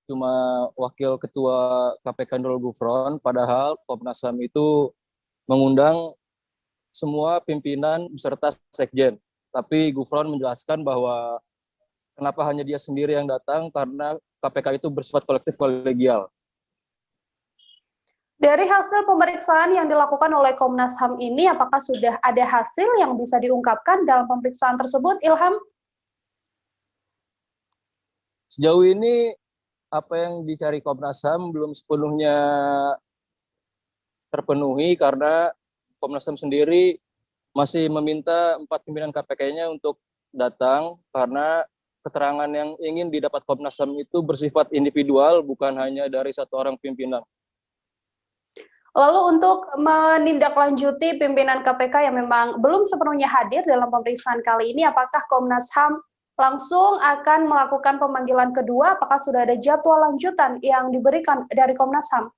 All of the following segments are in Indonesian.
cuma wakil ketua KPK Nurul Gufron, padahal Komnas HAM itu mengundang semua pimpinan beserta sekjen. Tapi Gufron menjelaskan bahwa kenapa hanya dia sendiri yang datang, karena KPK itu bersifat kolektif kolegial. Dari hasil pemeriksaan yang dilakukan oleh Komnas HAM ini, apakah sudah ada hasil yang bisa diungkapkan dalam pemeriksaan tersebut, Ilham? Sejauh ini, apa yang dicari Komnas HAM belum sepenuhnya terpenuhi karena Komnas HAM sendiri masih meminta 4 pimpinan KPK-nya untuk datang karena keterangan yang ingin didapat Komnas HAM itu bersifat individual, bukan hanya dari satu orang pimpinan. Lalu untuk menindaklanjuti pimpinan KPK yang memang belum sepenuhnya hadir dalam pemeriksaan kali ini, apakah Komnas HAM langsung akan melakukan pemanggilan kedua? Apakah sudah ada jadwal lanjutan yang diberikan dari Komnas HAM?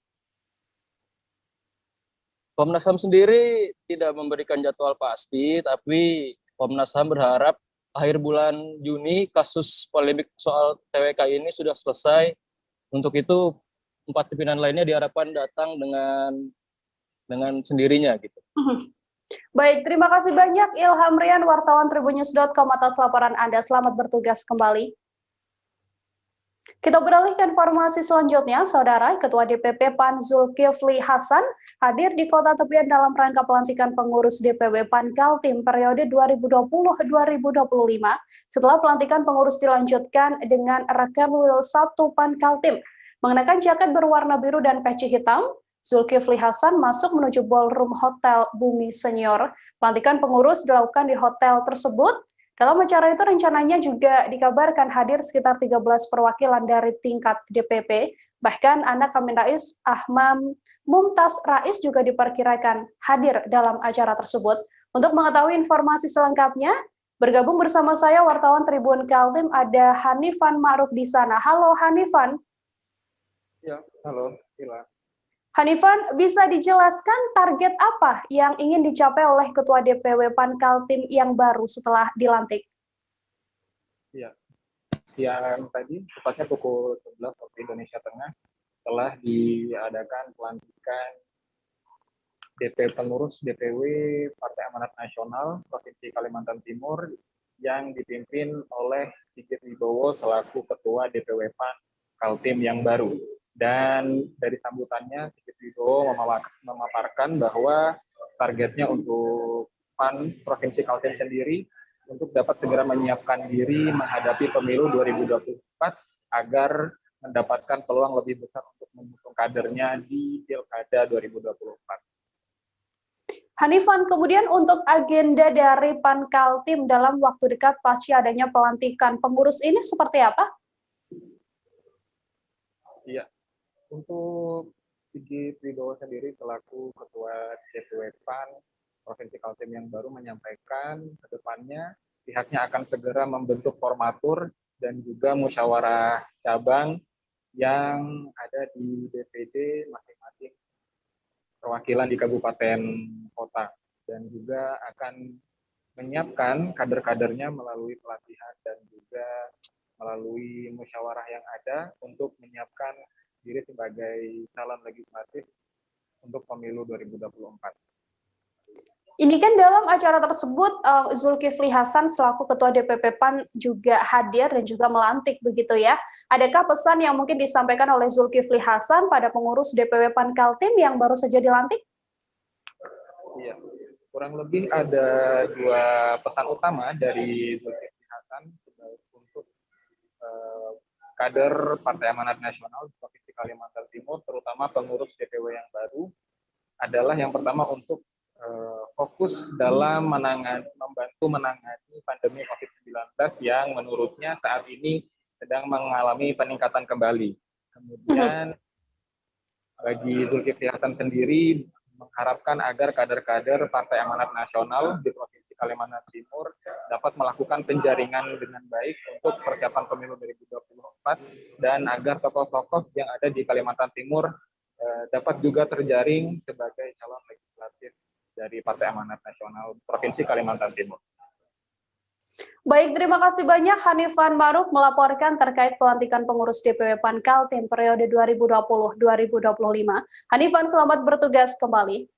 Komnas HAM sendiri tidak memberikan jadwal pasti, tapi Komnas HAM berharap akhir bulan Juni kasus polemik soal TWK ini sudah selesai. Untuk itu 4 pimpinan lainnya diharapkan datang dengan sendirinya gitu. Baik, terima kasih banyak Ilham Rian, wartawan tribunnews.com atas laporan Anda. Selamat bertugas kembali. Kita beralih ke informasi selanjutnya, Saudara. Ketua DPP PAN Zulkifli Hasan hadir di Kota Tepian dalam rangka pelantikan pengurus DPW PAN Kaltim periode 2020-2025. Setelah pelantikan pengurus dilanjutkan dengan Rekanwil 1 PAN Kaltim. Mengenakan jaket berwarna biru dan peci hitam, Zulkifli Hasan masuk menuju ballroom Hotel Bumi Senior. Pelantikan pengurus dilakukan di hotel tersebut. Dalam acara itu rencananya juga dikabarkan hadir sekitar 13 perwakilan dari tingkat DPP. Bahkan anak Amin Rais, Ahmad Mumtaz Rais juga diperkirakan hadir dalam acara tersebut. Untuk mengetahui informasi selengkapnya, bergabung bersama saya wartawan Tribun Kaltim ada Hanifan Ma'ruf di sana. Halo Hanifan. Ya, halo, Ila. Hanifan, bisa dijelaskan target apa yang ingin dicapai oleh Ketua DPW PAN Kaltim yang baru setelah dilantik? Ya, siang tadi, tepatnya pukul 11 waktu Indonesia Tengah, telah diadakan pelantikan pengurus DPW Partai Amanat Nasional Provinsi Kalimantan Timur yang dipimpin oleh Sigit Wibowo selaku Ketua DPW PAN Kaltim yang baru. Dan dari sambutannya, Sigit Wibowo memaparkan bahwa targetnya untuk PAN Provinsi Kaltim sendiri untuk dapat segera menyiapkan diri menghadapi pemilu 2024 agar mendapatkan peluang lebih besar untuk mendukung kadernya di Pilkada 2024. Hanifan, kemudian untuk agenda dari PAN Kaltim dalam waktu dekat pasca adanya pelantikan pengurus ini seperti apa? Iya, untuk Sigit Wibowo sendiri selaku Ketua DPW PAN Provinsi Kaltim yang baru menyampaikan ke depannya pihaknya akan segera membentuk formatur dan juga musyawarah cabang yang ada di DPD masing-masing perwakilan di kabupaten kota dan juga akan menyiapkan kader-kadernya melalui pelatihan dan juga melalui musyawarah yang ada untuk menyiapkan diri sebagai calon legislatif untuk pemilu 2024. Ini kan dalam acara tersebut Zulkifli Hasan selaku Ketua DPP PAN juga hadir dan juga melantik begitu ya. Adakah pesan yang mungkin disampaikan oleh Zulkifli Hasan pada pengurus DPW PAN Kaltim yang baru saja dilantik? Iya, kurang lebih ada dua pesan utama dari Zulkifli Hasan untuk kader Partai Amanat Nasional di Provinsi Kalimantan Timur, terutama pengurus DPW yang baru, adalah yang pertama untuk fokus dalam membantu menangani pandemi COVID-19 yang menurutnya saat ini sedang mengalami peningkatan kembali. Kemudian bagi Zulkifli Hasan sendiri mengharapkan agar kader-kader Partai Amanat Nasional di Provinsi Kalimantan Timur dapat melakukan penjaringan dengan baik untuk persiapan pemilu 2024 dan agar tokoh-tokoh yang ada di Kalimantan Timur dapat juga terjaring sebagai calon legislatif dari Partai Amanat Nasional Provinsi Kalimantan Timur. Baik, terima kasih banyak Hanifan Ma'ruf melaporkan terkait pelantikan pengurus DPW PAN Kaltim periode 2020-2025. Hanifan, selamat bertugas kembali.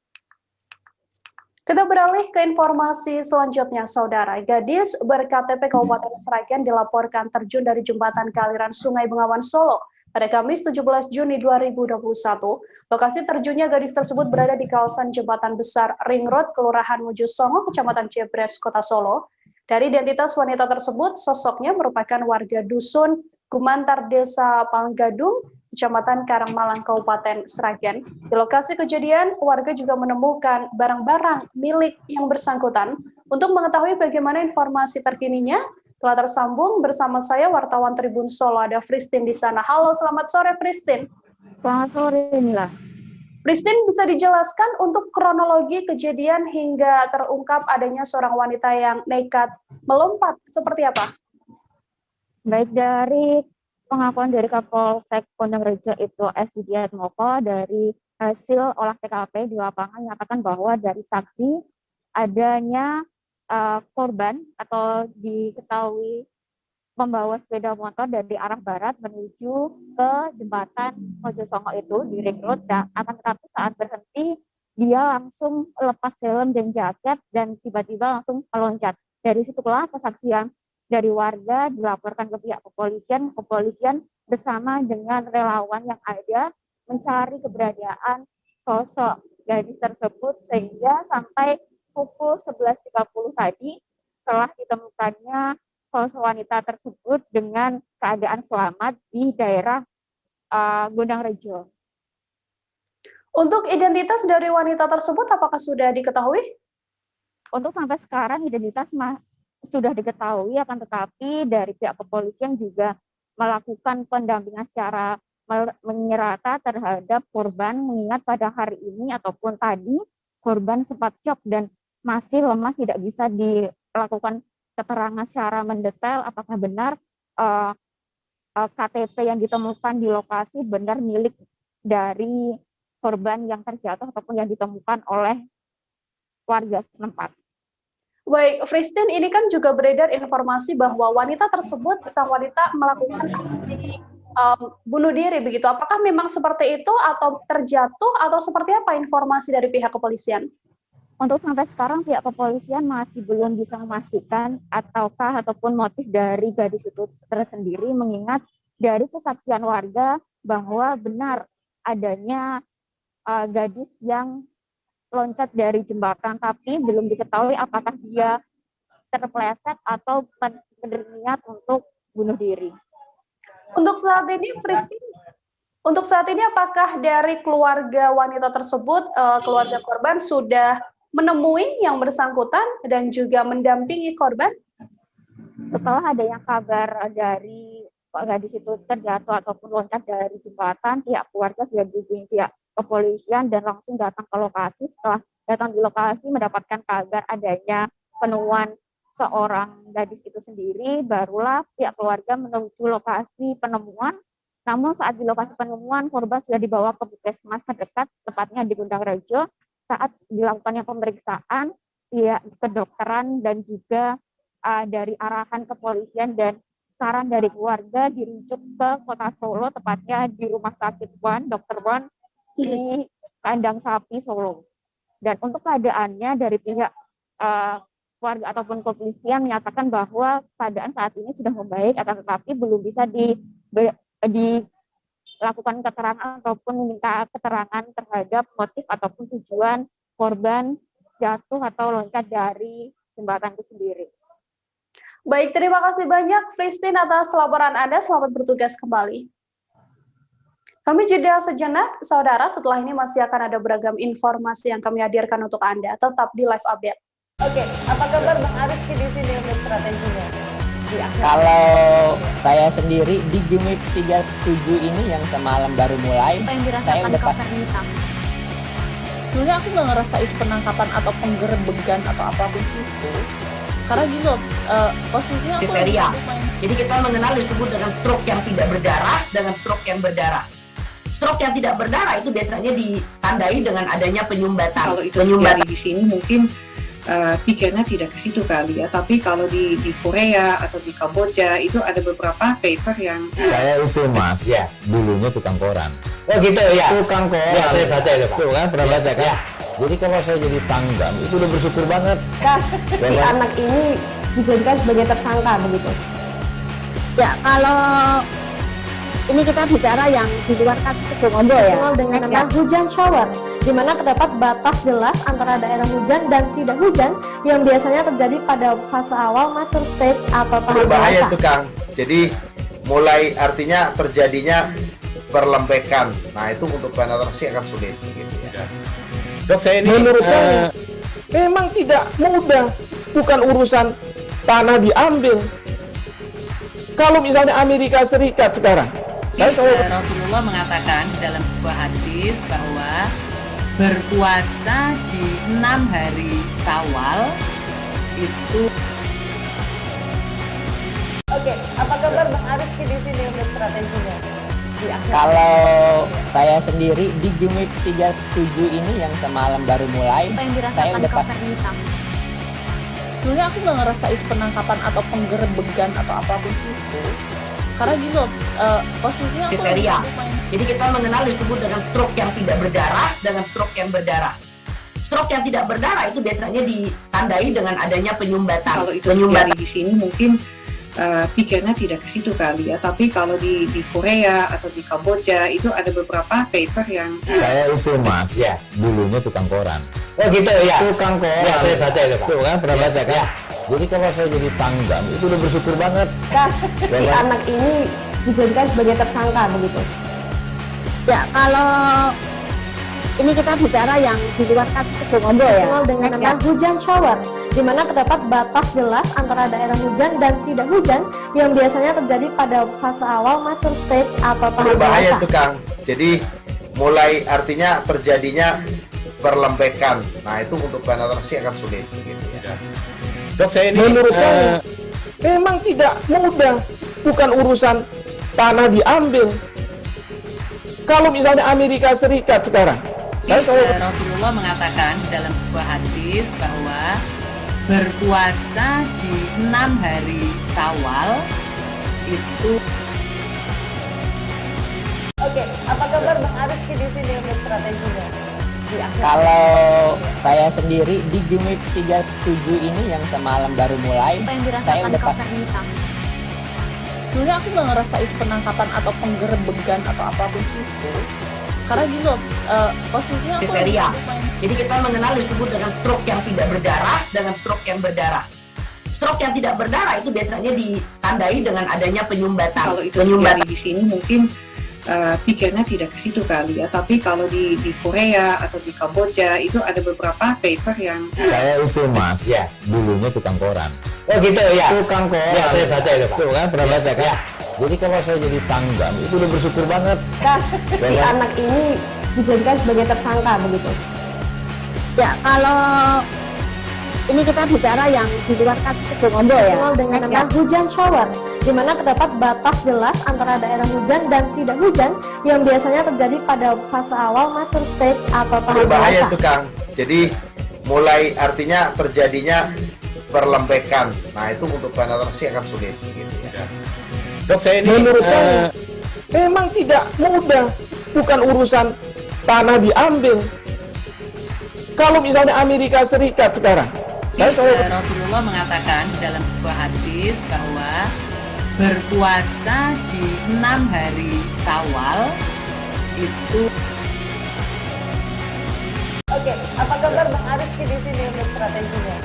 Kita beralih ke informasi selanjutnya, Saudara. Gadis ber-KTP Kabupaten Sragen dilaporkan terjun dari jembatan Kaliran Sungai Bengawan Solo pada Kamis 17 Juni 2021. Lokasi terjunnya gadis tersebut berada di kawasan Jembatan Besar Ring Road, Kelurahan Mojosongo, Kecamatan Jebres, Kota Solo. Dari identitas wanita tersebut, sosoknya merupakan warga dusun Gumantar Desa Panggadung, Kecamatan Karangmalang, Kabupaten Sragen. Di lokasi kejadian, warga juga menemukan barang-barang milik yang bersangkutan. Untuk mengetahui bagaimana informasi terkininya, telah tersambung bersama saya wartawan Tribun Solo, ada Fristin di sana. Halo, selamat sore Fristin. Selamat sore, Mila. Fristin, bisa dijelaskan untuk kronologi kejadian hingga terungkap adanya seorang wanita yang nekat melompat, seperti apa? Baik, dari pengakuan dari Kapolsek Pondok Rejo itu S. Widiatmoko, dari hasil olah TKP di lapangan menyatakan bahwa dari saksi adanya korban atau diketahui membawa sepeda motor dari arah barat menuju ke jembatan Mojosongo itu di Ring Road, dan akan tetapi saat berhenti dia langsung lepas helm dan jaket dan tiba-tiba langsung meloncat. Dari situlah kesaksian dari warga dilaporkan ke pihak kepolisian bersama dengan relawan yang ada mencari keberadaan sosok gadis tersebut, sehingga sampai pukul 11.30 tadi telah ditemukannya sosok wanita tersebut dengan keadaan selamat di daerah Gondang Rejo. Untuk identitas dari wanita tersebut apakah sudah diketahui? Untuk sampai sekarang identitas sudah diketahui, akan tetapi dari pihak kepolisian juga melakukan pendampingan secara menyerata terhadap korban, mengingat pada hari ini ataupun tadi korban sempat syok dan masih lemah, tidak bisa dilakukan keterangan secara mendetail apakah benar KTP yang ditemukan di lokasi benar milik dari korban yang terjatuh ataupun yang ditemukan oleh warga setempat. Baik, Fristin, ini kan juga beredar informasi bahwa wanita tersebut, sang wanita melakukan aksi bunuh diri begitu. Apakah memang seperti itu atau terjatuh atau seperti apa informasi dari pihak kepolisian? Untuk sampai sekarang pihak kepolisian masih belum bisa memastikan ataupun motif dari gadis itu tersendiri, mengingat dari kesaksian warga bahwa benar adanya gadis yang loncat dari jembatan, tapi belum diketahui apakah dia terpeleset atau berniat untuk bunuh diri. Untuk saat ini, Fristin, apakah dari keluarga wanita tersebut, keluarga korban sudah menemui yang bersangkutan dan juga mendampingi korban? Setelah adanya kabar dari gadis itu terjatuh ataupun loncat dari jembatan, pihak keluarga sudah dihubungi pihak kepolisian dan langsung datang ke lokasi. Setelah datang di lokasi mendapatkan kabar adanya penemuan seorang gadis itu sendiri, barulah pihak keluarga menuju lokasi penemuan. Namun saat di lokasi penemuan, korban sudah dibawa ke puskesmas terdekat, tepatnya di Gondang Rejo. Saat dilakukannya pemeriksaan, pihak kedokteran dan juga dari arahan kepolisian dan saran dari keluarga dirujuk ke Kota Solo, tepatnya di Rumah Sakit Dr. Wan di Kandang Sapi Solo. Dan untuk keadaannya dari pihak keluarga ataupun kepolisian menyatakan bahwa keadaan saat ini sudah membaik, akan tetapi belum bisa dilakukan keterangan ataupun meminta keterangan terhadap motif ataupun tujuan korban jatuh atau loncat dari jembatan itu sendiri. Baik, terima kasih banyak Fristin atas laporan Anda. Selamat bertugas kembali. Kami jeda sejenak, saudara. Setelah ini masih akan ada beragam informasi yang kami hadirkan untuk Anda. Tetap di live update. Oke, apa kabar Bang Ariski di sini untuk strateginya? Kalau saya sendiri di Gimik 37 ini yang semalam baru mulai, saya udah pasti. Sebenarnya aku nggak ngerasa itu penangkapan atau penggerbegan atau apapun itu. Karena gini loh, posisinya aku kriteria. Jadi kita mengenal disebut dengan stroke yang tidak berdarah dengan stroke yang berdarah. Stroke yang tidak berdarah itu biasanya ditandai dengan adanya penyumbatan. Kalau itu terjadi di sini mungkin pikirnya tidak ke situ kali ya. Tapi kalau di Korea atau di Kamboja itu ada beberapa paper yang saya itu mas, ya dulunya tukang koran. Oh gitu ya. Tukang koran. Ya, saya baca itu Pak. Tuh kan pernah baca kan? Ya. Jadi kalau saya jadi tanggam itu udah bersyukur banget. Si anak ini dijadikan sebagai tersangka begitu. Ya, kalau ini kita bicara yang di luar kasus Situbondo ya. Dikenal dengan nama hujan shower, di mana terdapat batas jelas antara daerah hujan dan tidak hujan yang biasanya terjadi pada fase awal mature stage atau tahap berbahaya dewasa. itu Kang. Jadi mulai artinya terjadinya perlembekan. Nah itu untuk penetrasi akan sulit. Gitu ya. Dok, saya ini Menurut saya memang tidak mudah, bukan urusan tanah diambil. Kalau misalnya Amerika Serikat sekarang, Rasulullah mengatakan dalam sebuah hadis bahwa berpuasa di 6 hari Syawal itu. Oke, apa kabar Bang Ariski di sini untuk strateginya? Kalau saya sendiri di Jumik 37 ini yang semalam baru mulai, Apa yang saya dirasakan udah Kapten Hitam? Sebenarnya aku nggak ngerasa itu penangkapan atau penggerebegan atau apapun itu. Karena gini loh, posisinya aku Kriteria. lagi main. Jadi kita mengenal disebut dengan stroke yang tidak berdarah dengan stroke yang berdarah. Stroke yang tidak berdarah itu biasanya ditandai dengan adanya penyumbatan. kalau itu terjadi di sini mungkin pikirnya tidak ke situ kali ya. Tapi kalau di Korea atau di Kamboja itu ada beberapa paper yang Saya itu mas, Ya. dulunya tukang koran. Oh gitu ya. Tukang koran. Ya, saya baca itu Pak. Tuh kan pernah baca kan? Ya. Jadi kalau saya jadi tanggam itu udah bersyukur banget. Si anak ini dijadikan sebagai tersangka begitu. Ya, kalau ini kita bicara yang di luar kasus Situbondo ya. Dikenal dengan nama hujan shower, di mana terdapat batas jelas antara daerah hujan dan tidak hujan yang biasanya terjadi pada fase awal mature stage atau tahap Berbahaya dewasa. itu Kang. Jadi mulai artinya terjadinya perlembekan. Nah itu untuk penetrasi akan sulit. Gitu ya. Dok, saya ini menurut saya memang tidak mudah, bukan urusan tanah diambil. Kalau misalnya Amerika Serikat sekarang, Rasulullah mengatakan dalam sebuah hadis bahwa berpuasa di 6 hari Syawal itu. Oke, apa kabar Bang Ariski di sini untuk strateginya? Kalau saya sendiri di Jumik 37 ini yang semalam baru mulai, Apa yang saya dirasakan udah Kapten Hitam? Sebenarnya aku nggak ngerasa itu penangkapan atau penggerebegan atau apapun itu. Karena gini loh, posisinya aku lagi Kriteria. main. Jadi kita mengenal disebut dengan stroke yang tidak berdarah dengan stroke yang berdarah. Stroke yang tidak berdarah itu biasanya ditandai dengan adanya penyumbatan. kalau itu terjadi di sini mungkin pikirnya tidak ke situ kali ya. Tapi kalau di Korea atau di Kamboja itu ada beberapa paper yang Saya itu mas, Ya. dulunya tukang koran. Oh gitu ya. Tukang koran. Ya, saya baca itu Pak. Tuh kan pernah baca kan? Ya. Jadi kalau saya jadi tanggam itu udah bersyukur banget. Si anak ini dijadikan sebagai tersangka begitu. Ya, kalau ini kita bicara yang di luar kasus Situbondo ya. Dikenal dengan nama hujan shower, di mana terdapat batas jelas antara daerah hujan dan tidak hujan yang biasanya terjadi pada fase awal mature stage atau tahap Berbahaya dewasa. itu Kang. Jadi mulai artinya terjadinya perlembekan. Nah itu untuk penetrasi akan sulit. Gitu ya. Dok, saya ini menurut saya memang tidak mudah, bukan urusan tanah diambil. Kalau misalnya Amerika Serikat sekarang, Rasulullah mengatakan dalam sebuah hadis bahwa berpuasa di 6 hari Syawal itu. Oke, apa kabar Bang Ariski di sini untuk strateginya?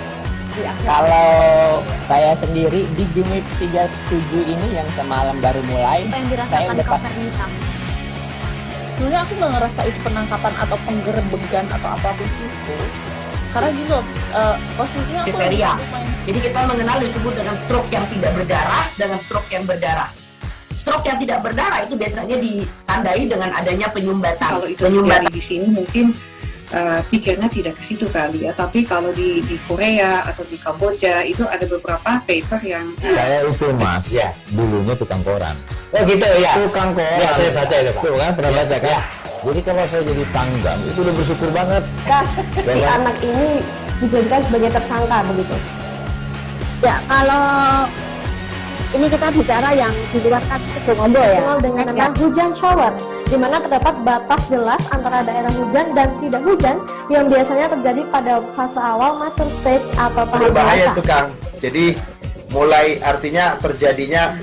Kalau saya sendiri di Jumik 37 ini yang semalam baru mulai, Apa yang saya dirasakan udah Kapten Hitam? Sebenarnya aku nggak ngerasa itu penangkapan atau penggerebegan atau apapun itu. Karena gini loh, posisinya aku lagi Kriteria. main. Jadi kita mengenal disebut dengan stroke yang tidak berdarah dengan stroke yang berdarah. Stroke yang tidak berdarah itu biasanya ditandai dengan adanya penyumbatan. kalau itu terjadi di sini mungkin pikirnya tidak ke situ kali ya. Tapi kalau di Korea atau di Kamboja itu ada beberapa paper yang Saya itu mas, Ya. dulunya tukang koran. Oh gitu ya. Tukang koran. Ya, saya baca itu Pak. Tuh kan pernah baca kan? Ya. Jadi kalau saya jadi tanggam itu udah bersyukur banget. Si anak ini dijadikan sebagai tersangka begitu? Ya, kalau ini kita bicara yang di luar kasus Situbondo ya. Dengan nama hujan shower, di mana terdapat batas jelas antara daerah hujan dan tidak hujan yang biasanya terjadi pada fase awal mature stage atau tahap Berbahaya dewasa. tuh Kang. Jadi mulai artinya terjadinya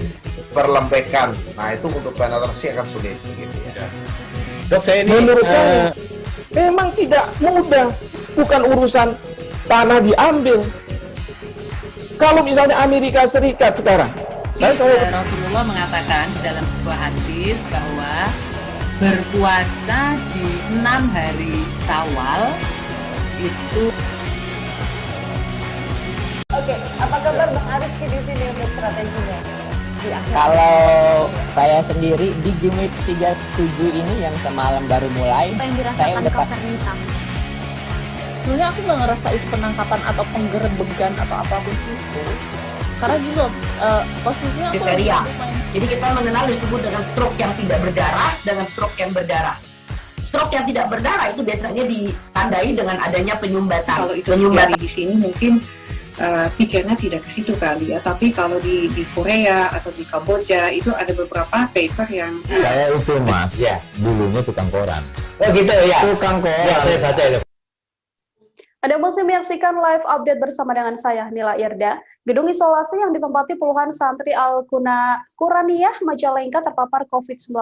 perlembekan. Nah itu untuk penetrasi akan sulit. Gitu ya. Dok, saya ini menurut saya memang tidak mudah, bukan urusan tanah diambil. Kalau misalnya Amerika Serikat sekarang, Rasulullah mengatakan dalam sebuah hadis bahwa berpuasa di 6 hari Syawal itu. Oke, apa kabar Bang Arifki di sini untuk strateginya? Kalau saya sendiri di Game Week 37 ini yang semalam baru mulai, saya udah Sebenarnya aku nggak ngerasa itu penangkapan atau penggerebegan atau apapun itu. Karena gini loh, posisinya aku Kriteria. Jadi kita mengenal disebut dengan stroke yang tidak berdarah dengan stroke yang berdarah. Stroke yang tidak berdarah itu biasanya ditandai dengan adanya penyumbatan. Kalau itu terjadi di sini mungkin pikirnya tidak ke situ kali ya. Tapi kalau di Korea atau di Kamboja itu ada beberapa paper yang Saya itu Mas, dulunya tukang koran. Oh gitu ya. Tukang koran. Ya, saya baca itu. Anda masih menyaksikan live update bersama dengan saya, Nila Irda. Gedung isolasi yang ditempati puluhan santri Al-Quraniyah Majalengka terpapar COVID-19,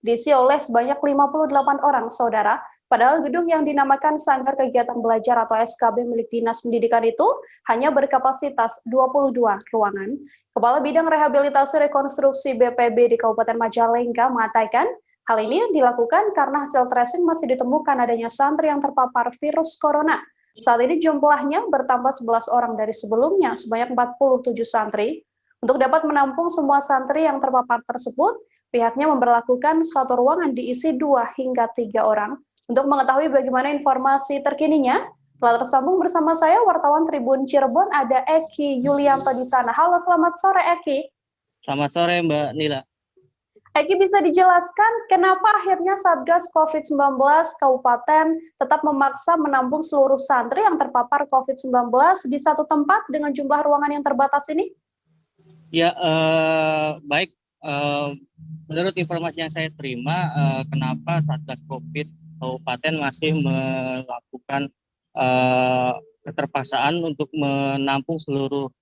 diisi oleh sebanyak 58 orang, saudara. Padahal gedung yang dinamakan Sanggar Kegiatan Belajar atau SKB milik Dinas Pendidikan itu hanya berkapasitas 22 ruangan. Kepala Bidang Rehabilitasi Rekonstruksi BPB di Kabupaten Majalengka mengatakan, hal ini dilakukan karena hasil tracing masih ditemukan adanya santri yang terpapar virus corona. Saat ini jumlahnya bertambah 11 orang dari sebelumnya, sebanyak 47 santri. Untuk dapat menampung semua santri yang terpapar tersebut, pihaknya memberlakukan satu ruangan diisi 2 hingga 3 orang. Untuk mengetahui bagaimana informasi terkininya, telah tersambung bersama saya wartawan Tribun Cirebon, ada Eki Yulianto di sana. Halo, selamat sore Eki. Selamat sore Mbak Nila. Eki, bisa dijelaskan kenapa akhirnya Satgas COVID-19 Kabupaten tetap memaksa menampung seluruh santri yang terpapar COVID-19 di satu tempat dengan jumlah ruangan yang terbatas ini? Ya, baik. Menurut informasi yang saya terima, kenapa Satgas COVID Kabupaten masih melakukan keterpaksaan untuk menampung seluruh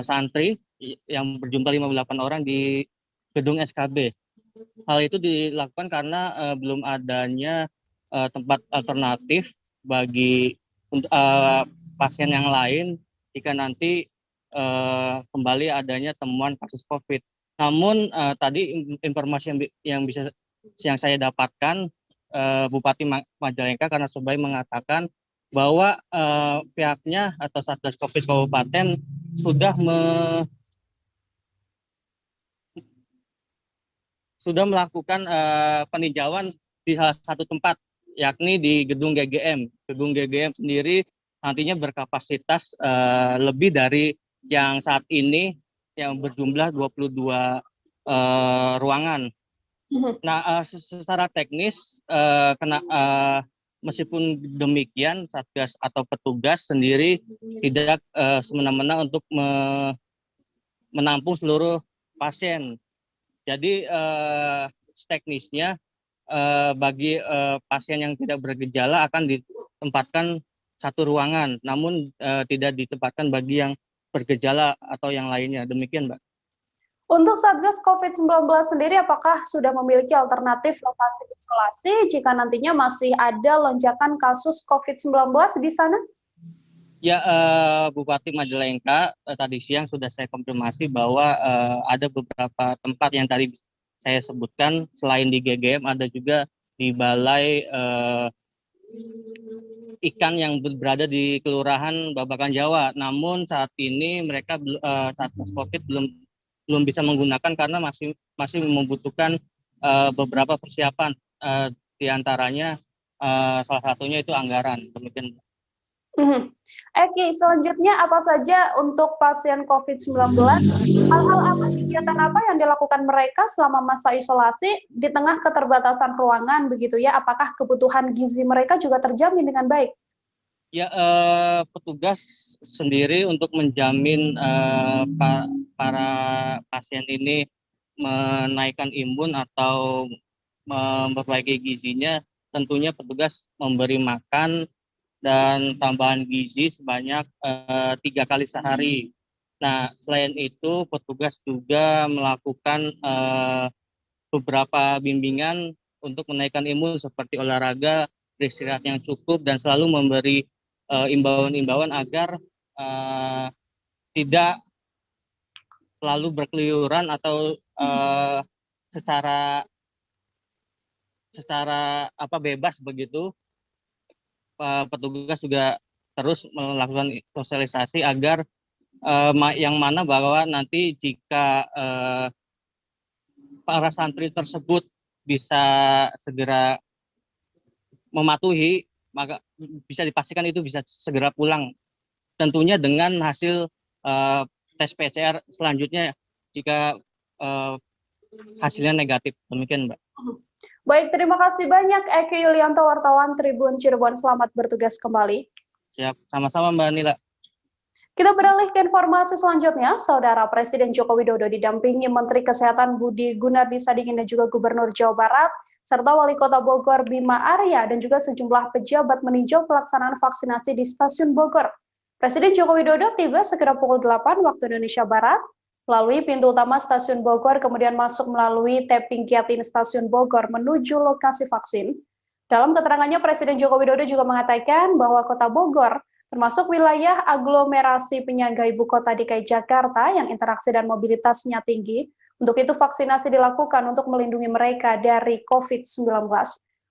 santri yang berjumlah 58 orang di gedung SKB. Hal itu dilakukan karena belum adanya tempat alternatif bagi pasien yang lain jika nanti kembali adanya temuan kasus COVID. Namun tadi informasi yang saya dapatkan, Bupati Majalengka karena Sobai mengatakan bahwa pihaknya atau Satgas COVID Kabupaten sudah melakukan peninjauan di salah satu tempat, yakni di gedung GGM. Gedung GGM sendiri nantinya berkapasitas lebih dari yang saat ini yang berjumlah 22 ruangan. Nah, secara teknis, meskipun demikian, Satgas atau petugas sendiri tidak semena-mena untuk menampung seluruh pasien. Jadi teknisnya bagi pasien yang tidak bergejala akan ditempatkan satu ruangan, namun tidak ditempatkan bagi yang bergejala atau yang lainnya. Demikian, Mbak. Untuk Satgas COVID-19 sendiri, apakah sudah memiliki alternatif lokasi isolasi jika nantinya masih ada lonjakan kasus COVID-19 di sana? Ya, Bupati Majalengka tadi siang sudah saya konfirmasi bahwa ada beberapa tempat yang tadi saya sebutkan, selain di GGM ada juga di Balai Ikan yang berada di Kelurahan Babakan Jawa. Namun saat ini mereka Satgas COVID belum bisa menggunakan karena masih membutuhkan beberapa persiapan, diantaranya salah satunya itu anggaran. Demikian. Eki, selanjutnya apa saja untuk pasien COVID-19? Hal-hal apa, kegiatan apa yang dilakukan mereka selama masa isolasi di tengah keterbatasan ruangan begitu ya? Apakah kebutuhan gizi mereka juga terjamin dengan baik? Ya, petugas sendiri untuk menjamin para pasien ini menaikkan imun atau memperbaiki gizinya, tentunya petugas memberi makan dan tambahan gizi sebanyak 3 kali sehari. Nah, selain itu petugas juga melakukan beberapa bimbingan untuk menaikkan imun seperti olahraga, beristirahat yang cukup, dan selalu memberi imbauan-imbauan agar tidak selalu berkeliuran atau secara bebas begitu. Petugas juga terus melakukan sosialisasi agar yang mana bahwa nanti jika para santri tersebut bisa segera mematuhi, maka bisa dipastikan itu bisa segera pulang. Tentunya dengan hasil tes PCR selanjutnya jika hasilnya negatif. Demikian, Mbak. Baik, terima kasih banyak Eki Yulianto, wartawan Tribun Cirebon. Selamat bertugas kembali. Siap, sama-sama Mbak Nila. Kita beralih ke informasi selanjutnya. Saudara Presiden Joko Widodo didampingi Menteri Kesehatan Budi Gunadi Sadikin dan juga Gubernur Jawa Barat, serta Wali Kota Bogor Bima Arya dan juga sejumlah pejabat meninjau pelaksanaan vaksinasi di Stasiun Bogor. Presiden Joko Widodo tiba sekitar pukul 8 waktu Indonesia Barat, melalui pintu utama Stasiun Bogor, kemudian masuk melalui tapping Kiatin Stasiun Bogor menuju lokasi vaksin. Dalam keterangannya, Presiden Joko Widodo juga mengatakan bahwa Kota Bogor termasuk wilayah aglomerasi penyangga ibu kota DKI Jakarta yang interaksi dan mobilitasnya tinggi. Untuk itu vaksinasi dilakukan untuk melindungi mereka dari COVID-19.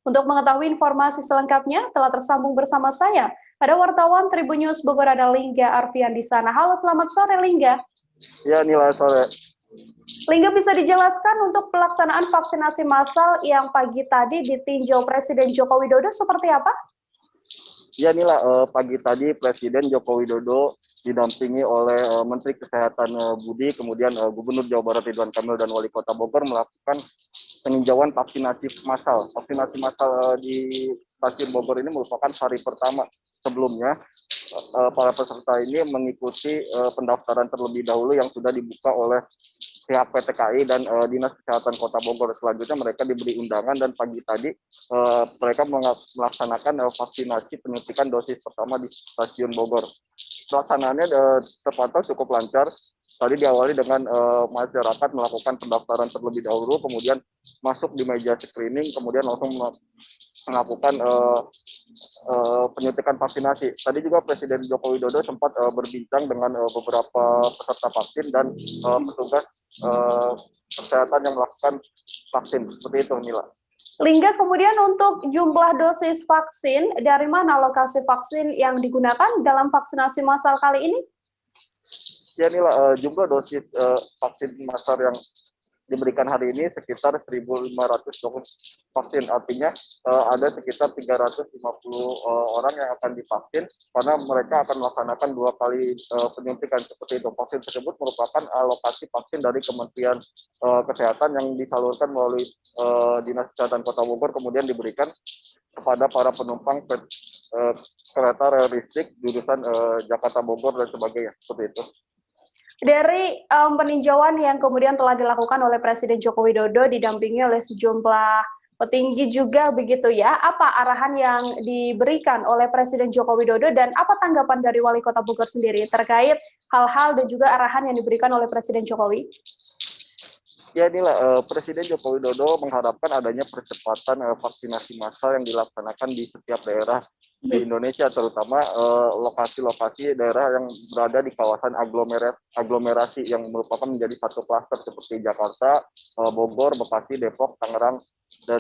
Untuk mengetahui informasi selengkapnya telah tersambung bersama saya. Ada wartawan Tribun News Bogor, ada Lingga Arfian di sana. Halo, selamat sore Lingga. Ya, Nila, sore. Lingga, bisa dijelaskan untuk pelaksanaan vaksinasi massal yang pagi tadi ditinjau Presiden Joko Widodo seperti apa? Ya, Nila, pagi tadi Presiden Joko Widodo didampingi oleh Menteri Kesehatan Budi, kemudian Gubernur Jawa Barat Ridwan Kamil dan Wali Kota Bogor melakukan peninjauan vaksinasi massal. Vaksinasi massal di Stasiun Bogor ini merupakan hari pertama. Sebelumnya, para peserta ini mengikuti pendaftaran terlebih dahulu yang sudah dibuka oleh pihak PT KAI dan Dinas Kesehatan Kota Bogor. Selanjutnya mereka diberi undangan dan pagi tadi mereka melaksanakan vaksinasi penyuntikan dosis pertama di Stasiun Bogor. Pelaksanaannya terpantau cukup lancar. Tadi diawali dengan masyarakat melakukan pendaftaran terlebih dahulu, kemudian masuk di meja screening, kemudian langsung melakukan penyuntikan vaksinasi. Tadi juga Presiden Joko Widodo sempat berbincang dengan beberapa peserta vaksin dan petugas kesehatan yang melakukan vaksin. Seperti itu, Mila. Lingga, kemudian untuk jumlah dosis vaksin, dari mana lokasi vaksin yang digunakan dalam vaksinasi massal kali ini? Ya, Nila, jumlah dosis vaksin massal yang diberikan hari ini sekitar 1.500 dosis vaksin. Artinya ada sekitar 350 orang yang akan divaksin karena mereka akan melaksanakan 2 kali penyuntikan seperti itu. Vaksin tersebut merupakan alokasi vaksin dari Kementerian Kesehatan yang disalurkan melalui Dinas Kesehatan Kota Bogor, kemudian diberikan kepada para penumpang kereta rel listrik jurusan Jakarta Bogor dan sebagainya. Seperti itu. Dari peninjauan yang kemudian telah dilakukan oleh Presiden Joko Widodo didampingi oleh sejumlah petinggi juga begitu ya, apa arahan yang diberikan oleh Presiden Joko Widodo dan apa tanggapan dari Wali Kota Bogor sendiri terkait hal-hal dan juga arahan yang diberikan oleh Presiden Jokowi? Ya, inilah Presiden Joko Widodo mengharapkan adanya percepatan vaksinasi massal yang dilaksanakan di setiap daerah di Indonesia, terutama lokasi-lokasi daerah yang berada di kawasan aglomerasi yang merupakan menjadi satu klaster seperti Jakarta, Bogor, Bekasi, Depok, Tangerang, dan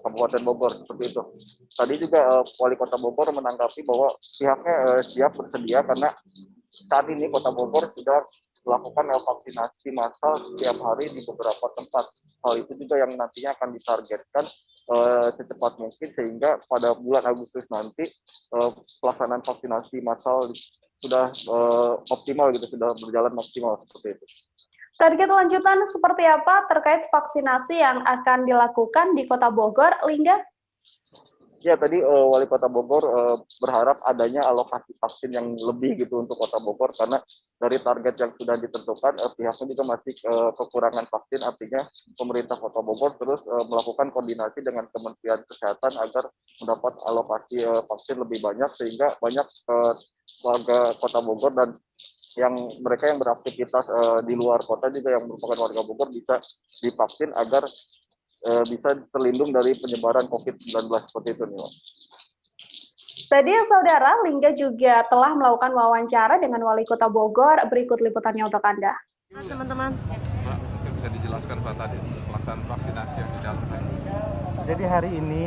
Kabupaten Bogor, seperti itu. Tadi juga Wali Kota Bogor menanggapi bahwa pihaknya siap bersedia karena saat ini Kota Bogor sudah melakukan vaksinasi massal setiap hari di beberapa tempat. Hal itu juga yang nantinya akan ditargetkan secepat mungkin sehingga pada bulan Agustus nanti pelaksanaan vaksinasi massal sudah optimal gitu, sudah berjalan maksimal seperti itu. Target lanjutan seperti apa terkait vaksinasi yang akan dilakukan di Kota Bogor, Lingga? Ya tadi Wali Kota Bogor berharap adanya alokasi vaksin yang lebih gitu untuk Kota Bogor karena dari target yang sudah ditentukan pihaknya juga masih kekurangan vaksin, artinya pemerintah Kota Bogor terus melakukan koordinasi dengan Kementerian Kesehatan agar mendapat alokasi vaksin lebih banyak sehingga banyak warga Kota Bogor dan mereka yang beraktivitas di luar kota juga yang merupakan warga Bogor bisa divaksin agar bisa terlindung dari penyebaran COVID-19 seperti itu nih. Tadi saudara, Lingga juga telah melakukan wawancara dengan Wali Kota Bogor. Berikut liputannya untuk Anda. Teman-teman. Mbak, mungkin bisa dijelaskan Pak tadi pelaksanaan vaksinasi yang di dalam tadi. Jadi hari ini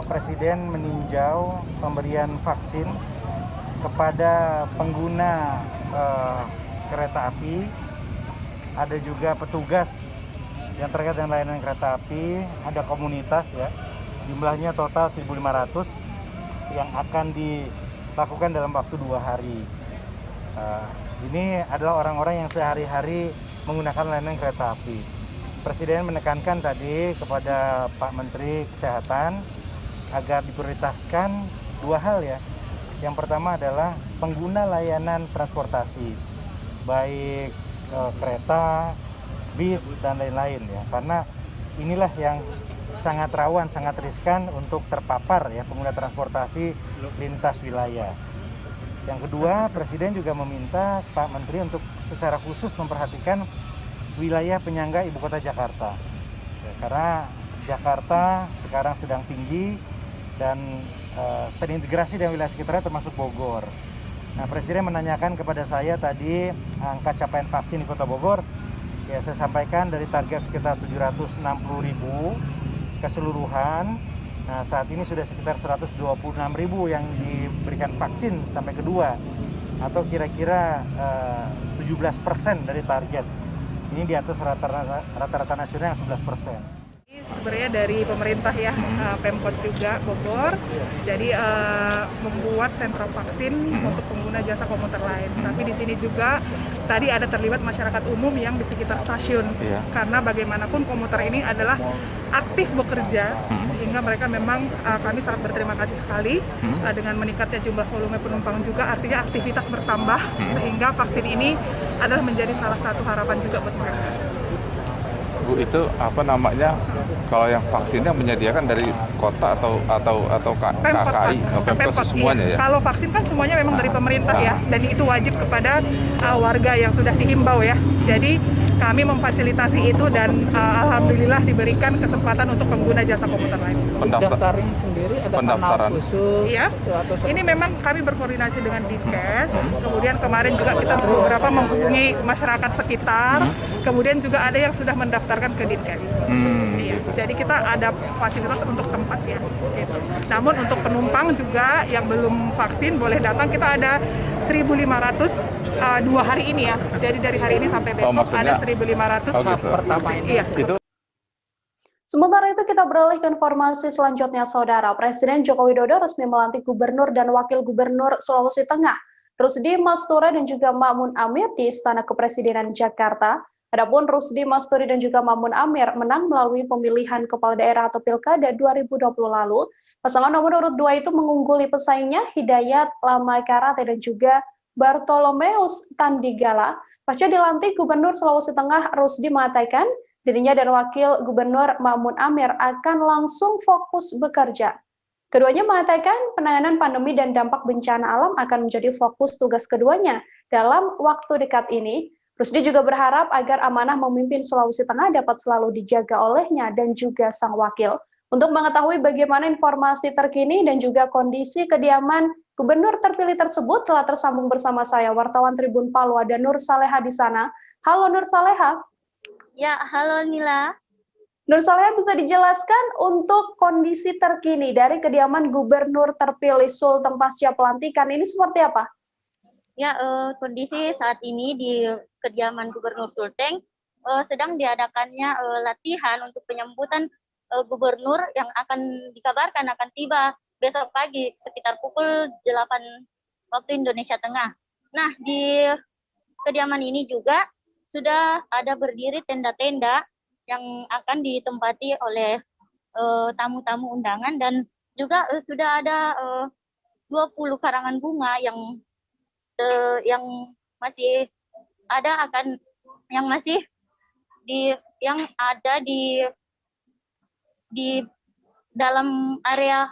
Presiden meninjau pemberian vaksin kepada pengguna kereta api, ada juga petugas yang terkait dengan layanan kereta api, ada komunitas ya, jumlahnya total 1.500 yang akan dilakukan dalam waktu 2 hari. Ini adalah orang-orang yang sehari-hari menggunakan layanan kereta api. Presiden menekankan tadi kepada Pak Menteri Kesehatan agar diprioritaskan 2 hal ya. Yang pertama adalah pengguna layanan transportasi, baik kereta, bis dan lain-lain ya, karena inilah yang sangat rawan, sangat riskan untuk terpapar ya pengguna transportasi lintas wilayah. Yang kedua, Presiden juga meminta Pak Menteri untuk secara khusus memperhatikan wilayah penyangga Ibu Kota Jakarta ya, karena Jakarta sekarang sedang tinggi dan terintegrasi dengan wilayah sekitarnya termasuk Bogor. Nah, Presiden menanyakan kepada saya tadi angka capaian vaksin di Kota Bogor. Ya, saya sampaikan dari target sekitar 760.000 keseluruhan. Nah, saat ini sudah sekitar 126.000 yang diberikan vaksin sampai kedua, atau kira-kira 17% dari target. Ini di atas rata-rata nasional yang 11%. Sebenarnya dari pemerintah ya, Pemkot juga Bogor, jadi membuat sentra vaksin untuk pengguna jasa komuter lain. Tapi di sini juga tadi ada terlibat masyarakat umum yang di sekitar stasiun, karena bagaimanapun komuter ini adalah aktif bekerja, sehingga mereka memang kami sangat berterima kasih sekali dengan meningkatnya jumlah volume penumpang juga, artinya aktivitas bertambah, sehingga vaksin ini adalah menjadi salah satu harapan juga buat mereka. Bu, itu apa namanya, kalau yang vaksinnya menyediakan dari kota atau KKI, Pemkot semuanya ya? Kalau vaksin kan semuanya memang dari pemerintah ya, dan itu wajib kepada warga yang sudah dihimbau ya. Jadi kami memfasilitasi itu dan alhamdulillah diberikan kesempatan untuk pengguna jasa komuter lain. Pendaftaran sendiri ada pendaftaran khusus? Iya, ini memang kami berkoordinasi dengan Dinkes, kemudian kemarin juga kita beberapa menghubungi masyarakat sekitar, kemudian juga ada yang sudah mendaftarkan ke Dinkes. Iya, jadi kita ada fasilitas untuk tempat ya. Gitu. Namun untuk penumpang juga yang belum vaksin boleh datang, kita ada 1.500 2 hari ini ya. Jadi dari hari ini sampai besok ada 1.500 pertama ini. Iya. Sementara itu kita beralih ke informasi selanjutnya, Saudara. Presiden Joko Widodo resmi melantik Gubernur dan Wakil Gubernur Sulawesi Tengah, Rusdi Mastura dan juga Ma'mun Amir di Istana Kepresidenan Jakarta. Adapun Rusdi Masturi dan juga Ma'mun Amir menang melalui pemilihan kepala daerah atau Pilkada 2020 lalu. Pasangan nomor urut 2 itu mengungguli pesaingnya Hidayat Lamakarate dan juga Bartolomeus Tandigala. Pasca dilantik, Gubernur Sulawesi Tengah Rusdi mengatakan dirinya dan Wakil Gubernur Ma'mun Amir akan langsung fokus bekerja. Keduanya mengatakan penanganan pandemi dan dampak bencana alam akan menjadi fokus tugas keduanya dalam waktu dekat ini. Rusdi juga berharap agar amanah memimpin Sulawesi Tengah dapat selalu dijaga olehnya dan juga sang wakil. Untuk mengetahui bagaimana informasi terkini dan juga kondisi kediaman Gubernur terpilih tersebut, telah tersambung bersama saya, wartawan Tribun Palu, ada Nur Saleha di sana. Halo Nur Saleha. Ya, halo Nila. Nur Saleha, bisa dijelaskan untuk kondisi terkini dari kediaman Gubernur terpilih Sulteng pasca pelantikan ini seperti apa? Ya, kondisi saat ini di kediaman Gubernur Sulteng sedang diadakannya latihan untuk penyambutan gubernur yang akan dikabarkan akan tiba besok pagi sekitar pukul 8 waktu Indonesia Tengah. Nah, di kediaman ini juga sudah ada berdiri tenda-tenda yang akan ditempati oleh tamu-tamu undangan, dan juga sudah ada 20 karangan bunga yang masih ada yang ada di dalam area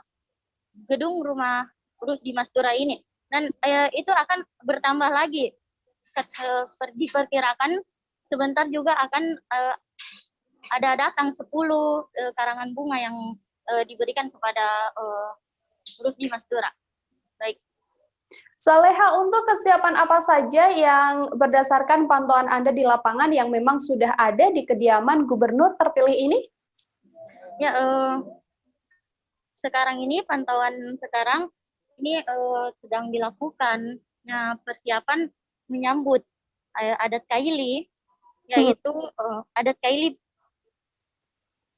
gedung rumah Rusdi Mastura ini, dan itu akan bertambah lagi. Diperkirakan sebentar juga akan ada datang 10 karangan bunga yang diberikan kepada Rusdi Mastura. Baik. Saleha, untuk kesiapan apa saja yang berdasarkan pantauan Anda di lapangan yang memang sudah ada di kediaman gubernur terpilih ini? Ya, sekarang ini pantauan sekarang ini sedang dilakukan. Nah, persiapan menyambut adat Kaili, yaitu adat Kaili,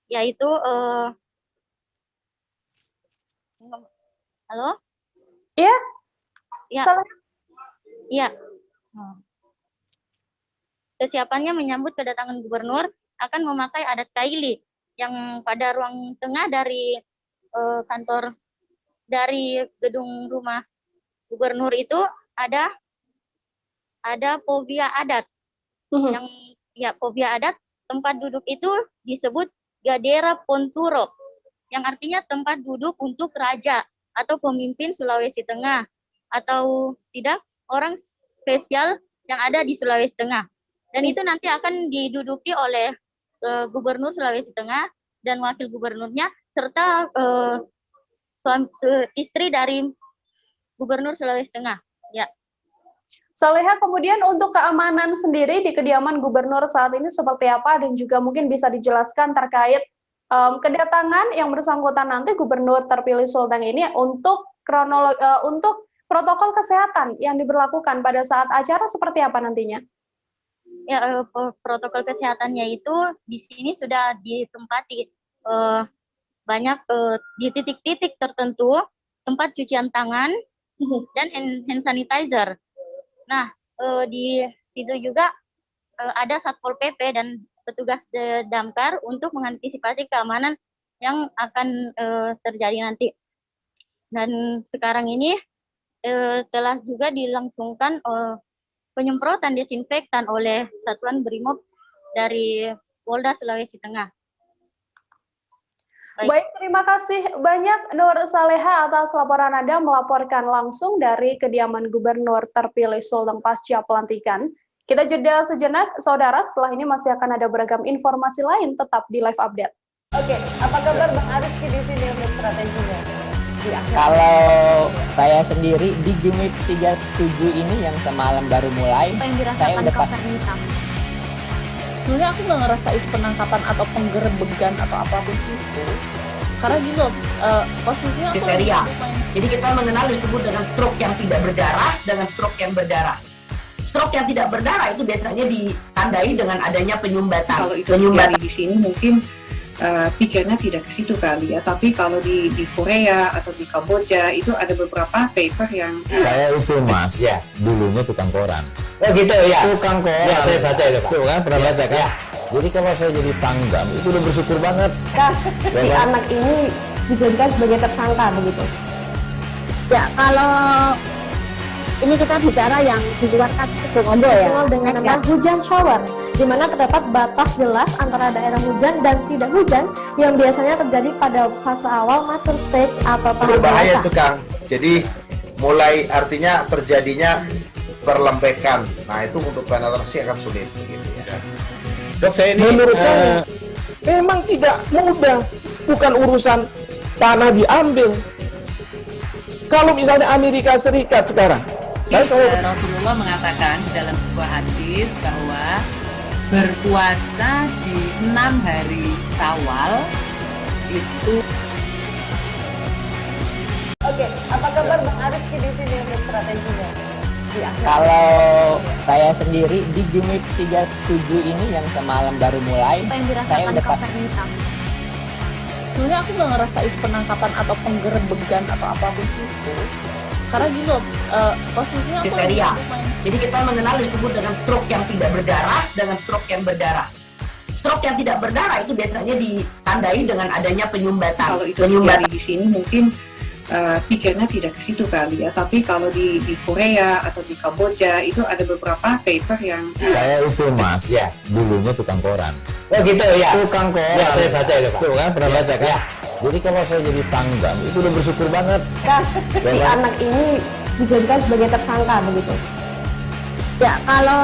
yaitu halo? Iya. Ya. Iya. Kesiapannya menyambut kedatangan gubernur akan memakai adat Kaili yang pada ruang tengah dari kantor dari gedung rumah gubernur itu ada povia adat. Yang ya povia adat, tempat duduk itu disebut Gadera Ponturo, yang artinya tempat duduk untuk raja atau pemimpin Sulawesi Tengah, atau tidak orang spesial yang ada di Sulawesi Tengah. Dan itu nanti akan diduduki oleh gubernur Sulawesi Tengah dan wakil gubernurnya, serta istri dari gubernur Sulawesi Tengah. Ya. Saleha, kemudian untuk keamanan sendiri di kediaman gubernur saat ini seperti apa, dan juga mungkin bisa dijelaskan terkait kedatangan yang bersangkutan nanti gubernur terpilih Sulteng ini untuk untuk protokol kesehatan yang diberlakukan pada saat acara seperti apa nantinya? Ya, protokol kesehatannya itu di sini sudah ditempati banyak di titik-titik tertentu tempat cucian tangan dan hand sanitizer. Nah, di situ juga ada Satpol PP dan petugas damkar untuk mengantisipasi keamanan yang akan terjadi nanti. Dan sekarang ini telah juga dilangsungkan penyemprotan desinfektan oleh Satuan Brimob dari Polda Sulawesi Tengah. Baik, terima kasih banyak Nur Saleha atas laporan Anda melaporkan langsung dari kediaman gubernur terpilih Sulteng pasca pelantikan. Kita jeda sejenak, saudara, setelah ini masih akan ada beragam informasi lain, tetap di live update. Oke, apa kabar Bang Ariski di sini untuk strateginya? Kalau saya sendiri di Gimik 37 ini yang semalam baru mulai, saya udah sebenarnya aku nggak ngerasa itu penangkapan atau penggerebegan atau apapun itu, karena gini loh, posisinya aku kriteria. Jadi kita mengenal disebut dengan stroke yang tidak berdarah dengan stroke yang berdarah. Stroke yang tidak berdarah itu biasanya ditandai dengan adanya penyumbatan. Kalau itu terjadi di sini mungkin pikirnya tidak ke situ kali ya, tapi kalau di Korea atau di Kamboja itu ada beberapa paper yang saya itu Mas, ya, dulunya tukang koran. Oh gitu ya. Tukang koran. Ya, saya baca itu Pak. Tuh kan, pernah baca kan? Ya. Jadi kalau saya jadi pangdam itu udah bersyukur banget. Si anak ini dijadikan sebagai tersangka begitu. Ya, kalau ini kita bicara yang di luar kasus Bongombo ya. Dengan nama hujan shower, di mana terdapat batas jelas antara daerah hujan dan tidak hujan yang biasanya terjadi pada fase awal mature stage atau tahap berbahaya dewasa. itu Kang. Jadi mulai artinya terjadinya perlembekan. Nah itu untuk penetrasi akan sulit. Gitu ya. Dok, saya ini menurut saya memang tidak mudah, bukan urusan tanah diambil. Kalau misalnya Amerika Serikat sekarang, Rasulullah mengatakan dalam sebuah hadis bahwa berpuasa di 6 hari Syawal itu. Oke, apa kabar Bang Ariski di sini untuk strateginya? Kalau saya sendiri di Gimik 37 ini yang semalam baru mulai, saya udah sebenarnya aku nggak ngerasa itu penangkapan atau penggerebegan atau apapun itu, karena gini loh, posisinya aku kriteria. Jadi kita mengenal disebut dengan stroke yang tidak berdarah dengan stroke yang berdarah. Stroke yang tidak berdarah itu biasanya ditandai dengan adanya penyumbatan. Kalau itu terjadi di sini mungkin pikirnya tidak ke situ kali ya, tapi kalau di Korea atau di Kamboja itu ada beberapa paper yang Saya itu Mas, dulunya tukang koran. Oh gitu ya. Tukang koran. Ya, saya baca itu, Pak. Tuh kan, pernah baca kan? Ya. Jadi kalau saya jadi pangdam, itu udah bersyukur banget. Si anak ini dijadikan sebagai tersangka begitu. Ya, kalau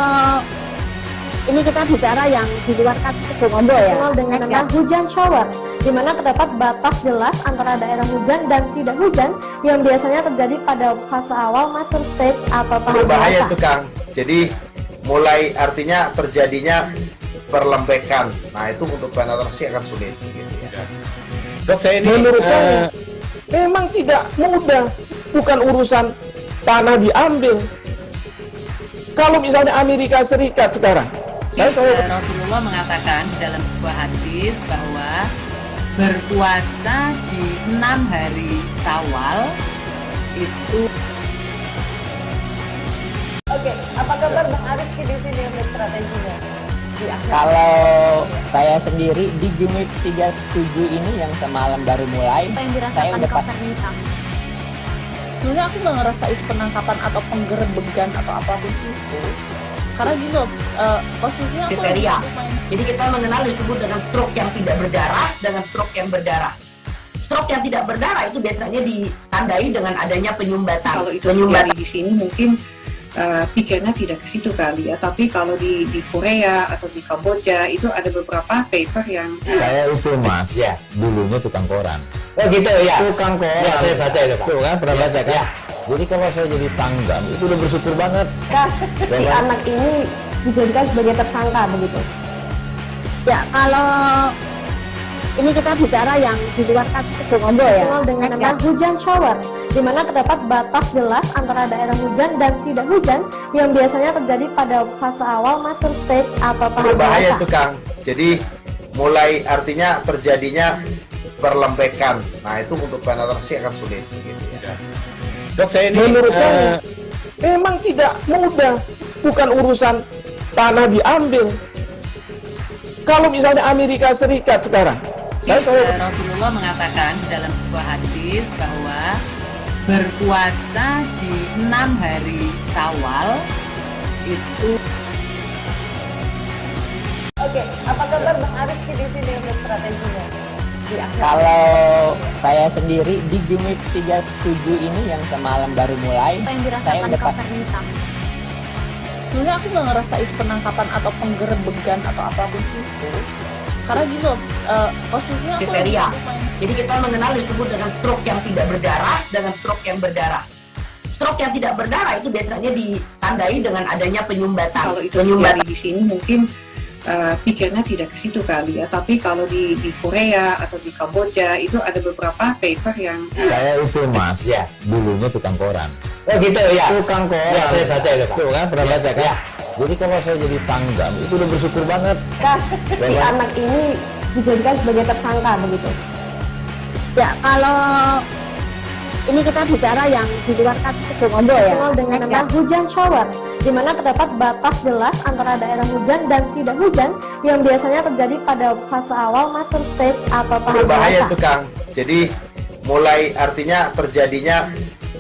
ini kita bicara yang di luar kasus Bongombo ya. Dikenal dengan nama hujan shower, di mana terdapat batas jelas antara daerah hujan dan tidak hujan yang biasanya terjadi pada fase awal mature stage atau tahap Berbahaya dewasa. itu Kang. Jadi mulai artinya terjadinya perlembekan. Nah itu untuk penetrasi akan sulit. Gitu ya. Dok, saya ini menurut saya memang tidak mudah, bukan urusan tanah diambil. Kalau misalnya Amerika Serikat sekarang, Rasulullah mengatakan dalam sebuah hadis bahwa berpuasa di 6 hari Syawal itu. Oke, apa kabar Bang Arif di sini untuk strateginya? Kalau saya sendiri di Jumik 37 ini yang semalam baru mulai, saya udah pas. Sebenarnya aku nggak ngerasa itu penangkapan atau penggerebegan atau apapun itu. Karena gini loh, posisinya aku kriteria. Jadi kita mengenal disebut dengan stroke yang tidak berdarah dengan stroke yang berdarah. Stroke yang tidak berdarah itu biasanya ditandai dengan adanya penyumbatan. Kalau itu terjadi di sini mungkin pikirnya tidak ke situ kali ya, tapi kalau di Korea atau di Kamboja itu ada beberapa paper yang Saya itu Mas, dulunya tukang koran. Oh gitu ya. Tukang koran. Ya, saya baca itu, Pak. Tuh kan, pernah baca kan? Ya. Jadi kalau saya jadi pangdam, itu udah bersyukur banget. Si anak ini dijadikan sebagai tersangka begitu. Ya, kalau ini kita bicara yang di luar kasus Bongombo ya. Dikenal dengan nama hujan shower, di mana terdapat batas jelas antara daerah hujan dan tidak hujan yang biasanya terjadi pada fase awal mature stage atau tahap Berbahaya dewasa. itu Kang. Jadi mulai artinya terjadinya perlembekan. Nah itu untuk penetrasi akan sulit. Gitu ya. Dok, saya ini menurut saya memang tidak mudah, bukan urusan tanah diambil. Kalau misalnya Amerika Serikat sekarang, Rasulullah mengatakan dalam sebuah hadis bahwa berpuasa di 6 hari Syawal itu. Oke, apa kabar Bang Arif di sini untuk strateginya? Kalau saya sendiri di Jumik 37 ini yang semalam baru mulai, saya udah pas. Sebenarnya aku nggak ngerasa itu penangkapan atau penggerebegan atau apapun itu. Karena gini loh, posisinya aku kriteria. Jadi kita mengenal disebut dengan stroke yang tidak berdarah dengan stroke yang berdarah. Stroke yang tidak berdarah itu biasanya ditandai dengan adanya penyumbatan. Kalau itu terjadi di sini mungkin pikirnya tidak ke situ kali ya, tapi kalau di Korea atau di Kamboja itu ada beberapa paper yang Saya itu Mas, dulunya tukang koran. Oh gitu ya. Tukang koran. Ya, saya baca itu, Pak. Tuh kan, pernah baca kan? Ya. Jadi kalau saya jadi pangdam, itu udah bersyukur banget. Si anak ini dijadikan sebagai tersangka begitu. Ya, kalau ini kita bicara yang di luar kasus Bongombo ya. Dikenal dengan nama hujan shower, di mana terdapat batas jelas antara daerah hujan dan tidak hujan yang biasanya terjadi pada fase awal mature stage atau tahap Berbahaya dewasa. itu Kang. Jadi mulai artinya terjadinya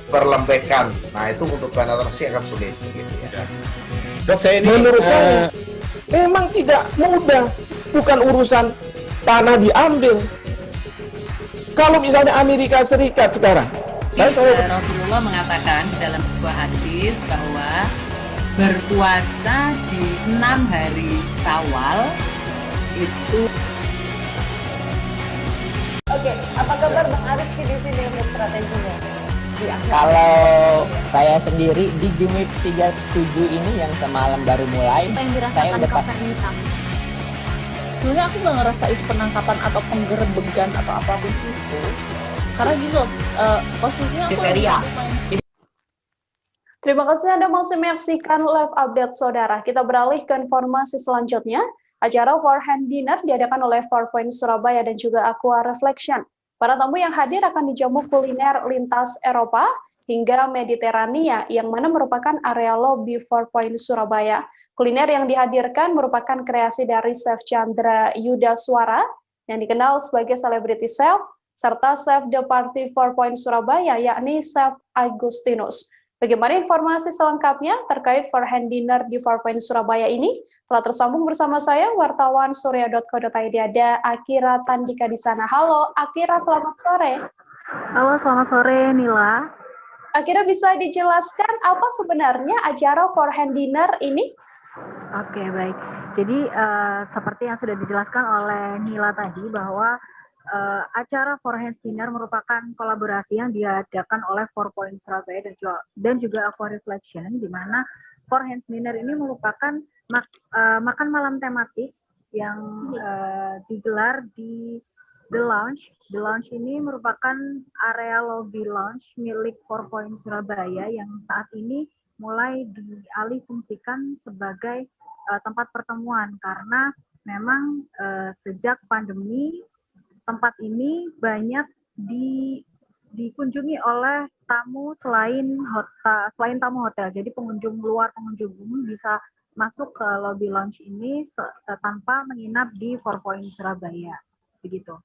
perlembekan. Nah itu untuk penetrasi akan sulit. Gitu ya. Dok, saya ini menurut saya memang tidak mudah, bukan urusan tanah diambil. Kalau misalnya Amerika Serikat sekarang, Rasulullah mengatakan dalam sebuah hadis bahwa berpuasa di 6 hari Syawal itu. Oke, apa kabar Bang Arif di sini untuk strateginya? Kalau saya sendiri di Jumik 37 ini yang semalam baru mulai, saya udah pas. Sebenarnya aku nggak ngerasa itu penangkapan atau penggerebegan atau apapun itu. Karena gini loh, posisinya aku kriteria. Terima kasih Anda masih menyaksikan live update saudara. Kita beralih ke informasi selanjutnya. Acara For Hand Dinner diadakan oleh 4 Point Surabaya dan juga Aqua Reflection. Para tamu yang hadir akan dijamu kuliner lintas Eropa hingga Mediterania yang mana merupakan area lobi 4 Point Surabaya. Kuliner yang dihadirkan merupakan kreasi dari Chef Chandra Yudaswara yang dikenal sebagai selebriti chef, serta Chef The Party 4 Point Surabaya, yakni Chef Agustinus. Bagaimana informasi selengkapnya terkait for hand dinner di 4 Point Surabaya ini? Telah tersambung bersama saya, wartawan surya.co.id, ada Akira Tandika di sana. Halo, Akira, selamat sore. Halo, selamat sore, Nila. Akira, bisa dijelaskan apa sebenarnya acara for hand dinner ini? Oke, baik. Jadi seperti yang sudah dijelaskan oleh Nila tadi bahwa acara For Hands Dinner merupakan kolaborasi yang diadakan oleh 4 Point Surabaya dan juga Aqua Reflection, di mana For Hands Dinner ini merupakan makan malam tematik yang digelar di The Lounge. The Lounge ini merupakan area lobby lounge milik 4 Point Surabaya yang saat ini mulai dialihfungsikan sebagai tempat pertemuan, karena memang sejak pandemi tempat ini banyak dikunjungi oleh tamu selain tamu hotel. Jadi pengunjung luar, pengunjung umum bisa masuk ke lobby lounge ini tanpa menginap di 4 Point Surabaya. Begitu.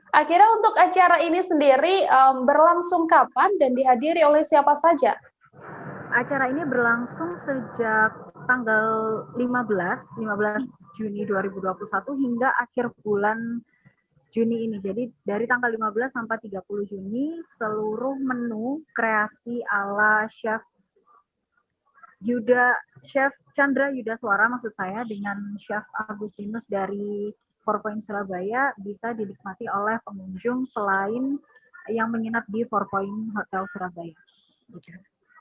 Akhirnya untuk acara ini sendiri berlangsung kapan dan dihadiri oleh siapa saja? Acara ini berlangsung sejak tanggal 15 Juni 2021 hingga akhir bulan Juni ini. Jadi dari tanggal 15 sampai 30 Juni seluruh menu kreasi ala Chef Chandra Yudaswara maksud saya dengan Chef Agustinus dari 4 Point Surabaya bisa dinikmati oleh pengunjung selain yang menginap di 4 Point Hotel Surabaya.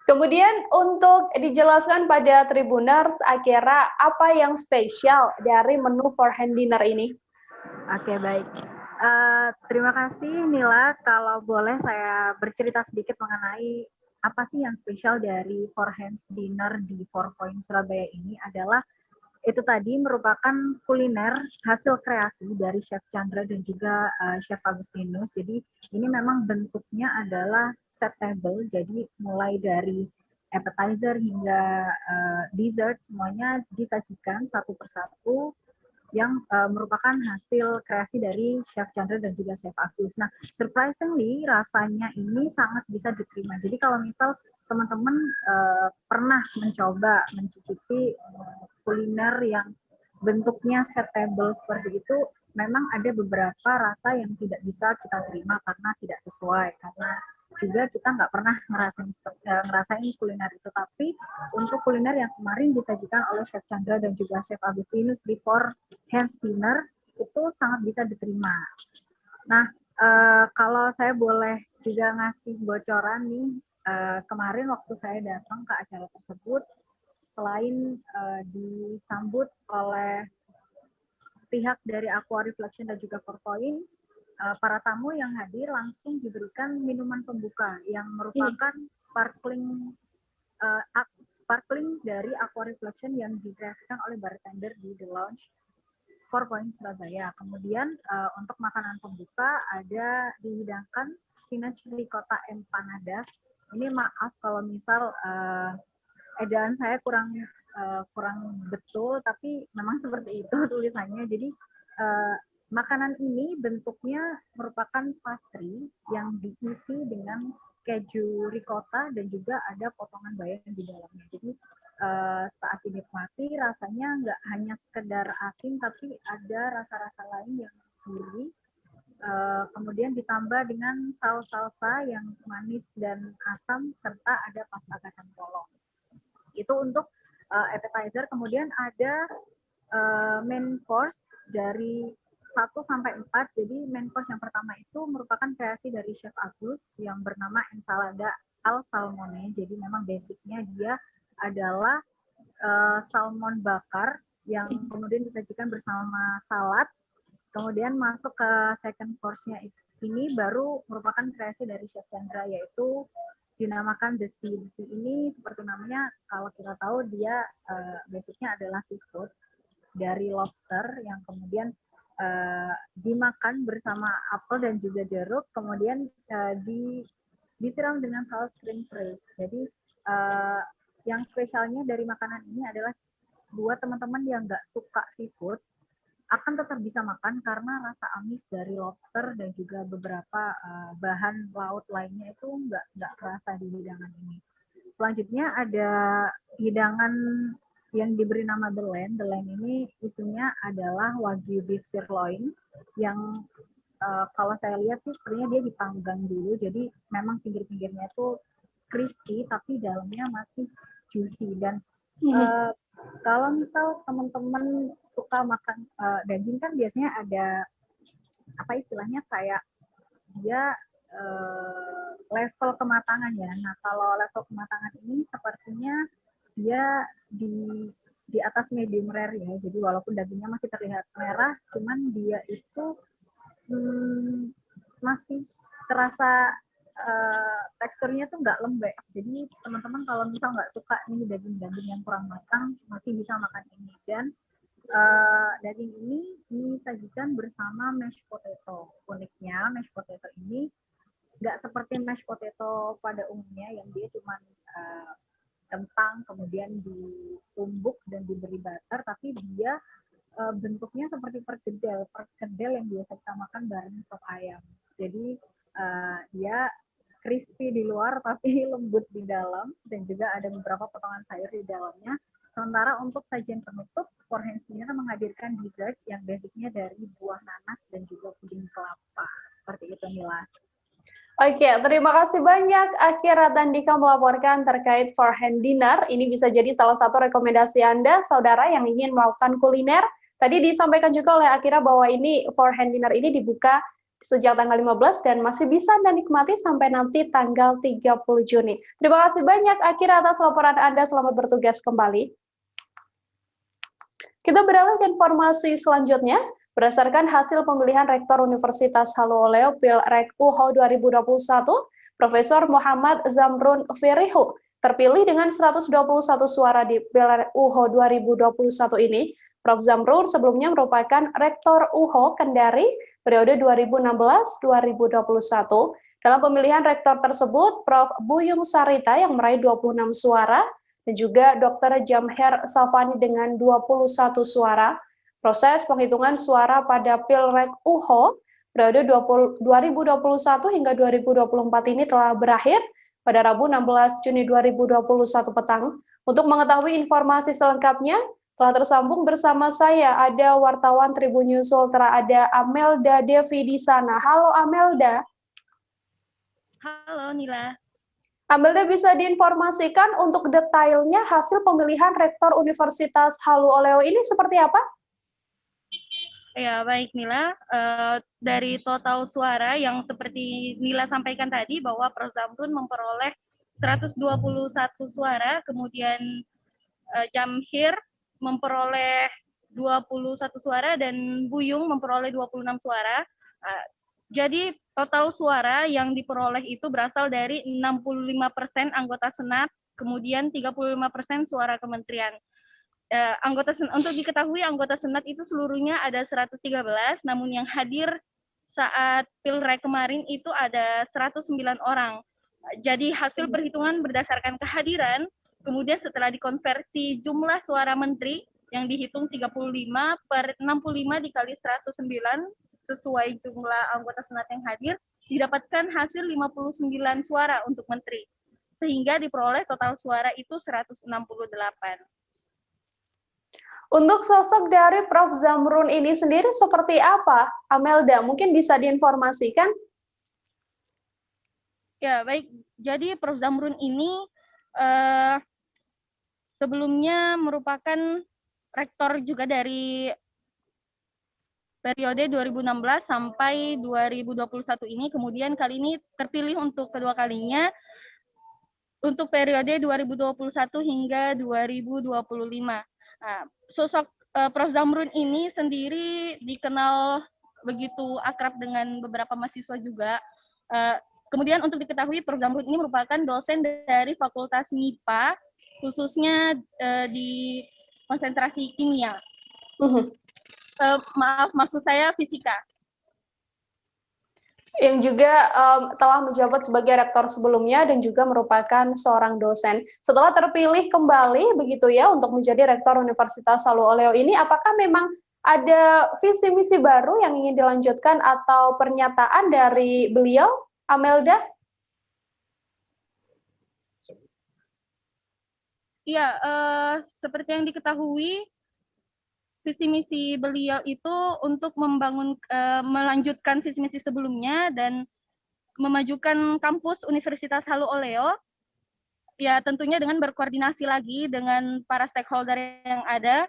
Kemudian untuk dijelaskan pada Tribuners, Akira, apa yang spesial dari menu for hand dinner ini? Oke, baik. Terima kasih Nila. Kalau boleh saya bercerita sedikit mengenai apa sih yang spesial dari For Hands Dinner di 4 Point Surabaya ini adalah itu tadi merupakan kuliner hasil kreasi dari Chef Chandra dan juga Chef Agustinus. Jadi ini memang bentuknya adalah set table, jadi mulai dari appetizer hingga dessert semuanya disajikan satu persatu yang merupakan hasil kreasi dari Chef Chandra dan juga Chef Agus. Nah, surprisingly rasanya ini sangat bisa diterima. Jadi kalau misal teman-teman pernah mencoba mencicipi kuliner yang bentuknya set table seperti itu, memang ada beberapa rasa yang tidak bisa kita terima karena tidak sesuai, karena juga kita nggak pernah ngerasain kuliner itu. Tapi untuk kuliner yang kemarin disajikan oleh Chef Chandra dan juga Chef Agustinus di 4 Hands Dinner itu sangat bisa diterima. Nah, kalau saya boleh juga ngasih bocoran nih, kemarin waktu saya datang ke acara tersebut, selain disambut oleh pihak dari Aqua Reflection dan juga 4 Point, para tamu yang hadir langsung diberikan minuman pembuka yang merupakan sparkling dari Aqua Reflection yang dikreasikan oleh bartender di The Lounge 4 Point Surabaya. Kemudian untuk makanan pembuka ada dihidangkan spinach ricotta empanadas. Ini maaf kalau misal ejaan saya kurang betul, tapi memang seperti itu tulisannya. Jadi makanan ini bentuknya merupakan pastry yang diisi dengan keju ricotta dan juga ada potongan bayam di dalamnya. Jadi saat dinikmati rasanya nggak hanya sekedar asin, tapi ada rasa-rasa lain yang gurih. Kemudian ditambah dengan saus salsa yang manis dan asam, serta ada pasta kacang polong. Itu untuk appetizer. Kemudian ada main course dari 1 sampai 4. Jadi main course yang pertama itu merupakan kreasi dari Chef Agus yang bernama ensalada al salmone. Jadi memang basicnya dia adalah salmon bakar yang kemudian disajikan bersama salad. Kemudian masuk ke second course-nya ini baru merupakan kreasi dari Chef Chandra, yaitu dinamakan The Sea. The Sea ini seperti namanya, kalau kita tahu dia basicnya adalah seafood dari lobster yang kemudian dimakan bersama apel dan juga jeruk, kemudian disiram dengan saus cream fraiche. Jadi yang spesialnya dari makanan ini adalah buat teman-teman yang nggak suka seafood, akan tetap bisa makan karena rasa amis dari lobster dan juga beberapa bahan laut lainnya itu nggak terasa di hidangan ini. Selanjutnya ada hidangan yang diberi nama The Land. The Land ini isinya adalah Wagyu beef sirloin yang kalau saya lihat sih sepertinya dia dipanggang dulu, jadi memang pinggir-pinggirnya itu crispy tapi dalamnya masih juicy. Dan kalau misal teman-teman suka makan daging kan biasanya ada apa istilahnya kayak dia level kematangan ya. Nah kalau level kematangan ini sepertinya dia di atas medium rare ya. Jadi walaupun dagingnya masih terlihat merah, cuman dia itu masih terasa teksturnya tuh nggak lembek. Jadi teman-teman kalau misal nggak suka nih daging-daging yang kurang matang, masih bisa makan ini. Dan daging ini disajikan bersama mashed potato. Uniknya mashed potato ini nggak seperti mashed potato pada umumnya yang dia cuma kentang kemudian ditumbuk dan diberi butter, tapi dia bentuknya seperti perkedel yang biasa kita makan bareng sop ayam. Jadi dia crispy di luar tapi lembut di dalam, dan juga ada beberapa potongan sayur di dalamnya. Sementara untuk sajian penutup, Forhensinya menghadirkan dessert yang basicnya dari buah nanas dan juga puding kelapa. Seperti itu, Mila. Oke, terima kasih banyak Akira Tandika melaporkan terkait forehand dinner. Ini bisa jadi salah satu rekomendasi Anda, saudara yang ingin melakukan kuliner. Tadi disampaikan juga oleh Akira bahwa ini forehand dinner ini dibuka sejak tanggal 15 dan masih bisa Anda nikmati sampai nanti tanggal 30 Juni. Terima kasih banyak Akira atas laporan Anda, selamat bertugas kembali. Kita beralih ke informasi selanjutnya. Berdasarkan hasil pemilihan Rektor Universitas Haluoleo Pilrek UHO 2021, Profesor Muhammad Zamrun Firihu terpilih dengan 121 suara di Pilrek UHO 2021 ini. Prof. Zamrun sebelumnya merupakan Rektor UHO Kendari periode 2016-2021. Dalam pemilihan rektor tersebut, Prof. Buyung Sarita yang meraih 26 suara, dan juga Dr. Jamher Safani dengan 21 suara. Proses penghitungan suara pada Pilrek UHO periode 2021 hingga 2024 ini telah berakhir pada Rabu 16 Juni 2021 petang. Untuk mengetahui informasi selengkapnya, telah tersambung bersama saya, ada wartawan Tribun News Ultra, ada Amelda Devi di sana. Halo Amelda. Halo Nila. Amelda, bisa diinformasikan untuk detailnya hasil pemilihan Rektor Universitas Haluoleo ini seperti apa? Ya, baik Nila. Dari total suara yang seperti Nila sampaikan tadi bahwa Prof. Zamrun memperoleh 121 suara, kemudian Jamhir memperoleh 21 suara, dan Buyung memperoleh 26 suara. Jadi total suara yang diperoleh itu berasal dari 65% anggota Senat, kemudian 35% suara kementerian. Untuk diketahui anggota Senat itu seluruhnya ada 113, namun yang hadir saat Pilrek kemarin itu ada 109 orang. Jadi hasil perhitungan berdasarkan kehadiran, kemudian setelah dikonversi jumlah suara menteri yang dihitung 35/65 dikali 109 sesuai jumlah anggota Senat yang hadir, didapatkan hasil 59 suara untuk menteri. Sehingga diperoleh total suara itu 168. Untuk sosok dari Prof. Zamrun ini sendiri seperti apa, Amelda? Mungkin bisa diinformasikan? Ya, baik. Jadi Prof. Zamrun ini sebelumnya merupakan rektor juga dari periode 2016 sampai 2021 ini. Kemudian kali ini terpilih untuk kedua kalinya untuk periode 2021 hingga 2025. Nah, sosok Prof. Zamrun ini sendiri dikenal begitu akrab dengan beberapa mahasiswa juga. Kemudian untuk diketahui, Prof. Zamrun ini merupakan dosen dari Fakultas MIPA, khususnya di konsentrasi kimia. Maaf, maksud saya fisika. yang juga telah menjabat sebagai rektor sebelumnya dan juga merupakan seorang dosen. Setelah terpilih kembali begitu ya untuk menjadi rektor Universitas Halu Oleo ini, apakah memang ada visi misi baru yang ingin dilanjutkan atau pernyataan dari beliau, Amelda? Iya, seperti yang diketahui, visi misi beliau itu untuk membangun, melanjutkan visi misi sebelumnya dan memajukan kampus Universitas Halu Oleo. Ya, tentunya dengan berkoordinasi lagi dengan para stakeholder yang ada.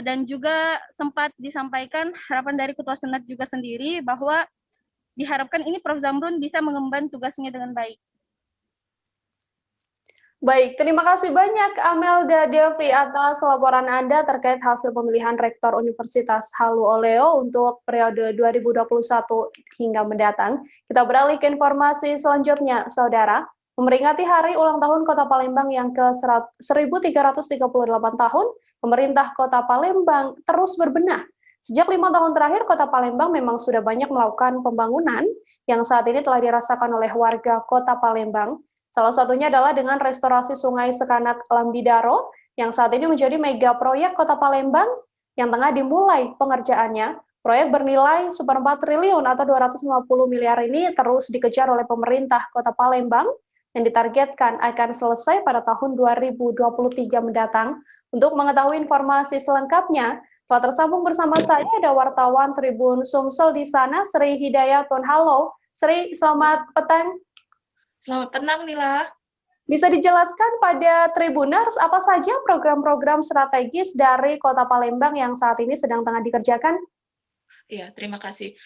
Dan juga sempat disampaikan harapan dari Ketua Senat juga sendiri bahwa diharapkan ini Prof. Zamrun bisa mengemban tugasnya dengan baik. Baik, terima kasih banyak Amelda Devi atas laporan Anda terkait hasil pemilihan Rektor Universitas Halu Oleo untuk periode 2021 hingga mendatang. Kita beralih ke informasi selanjutnya, Saudara. Memperingati hari ulang tahun Kota Palembang yang ke-1338 tahun, pemerintah Kota Palembang terus berbenah. Sejak 5 tahun terakhir, Kota Palembang memang sudah banyak melakukan pembangunan yang saat ini telah dirasakan oleh warga Kota Palembang. Salah satunya adalah dengan restorasi Sungai Sekanak Lambidaro yang saat ini menjadi mega proyek Kota Palembang yang tengah dimulai pengerjaannya. Proyek bernilai 1,4 triliun atau 250 miliar ini terus dikejar oleh pemerintah Kota Palembang yang ditargetkan akan selesai pada tahun 2023 mendatang. Untuk mengetahui informasi selengkapnya, telah tersambung bersama saya ada wartawan Tribun Sumsel di sana, Sri Hidayatun. Halo, Sri, selamat petang. Selamat petang, Nila. Bisa dijelaskan pada Tribuners apa saja program-program strategis dari Kota Palembang yang saat ini sedang tengah dikerjakan? Iya, terima kasih.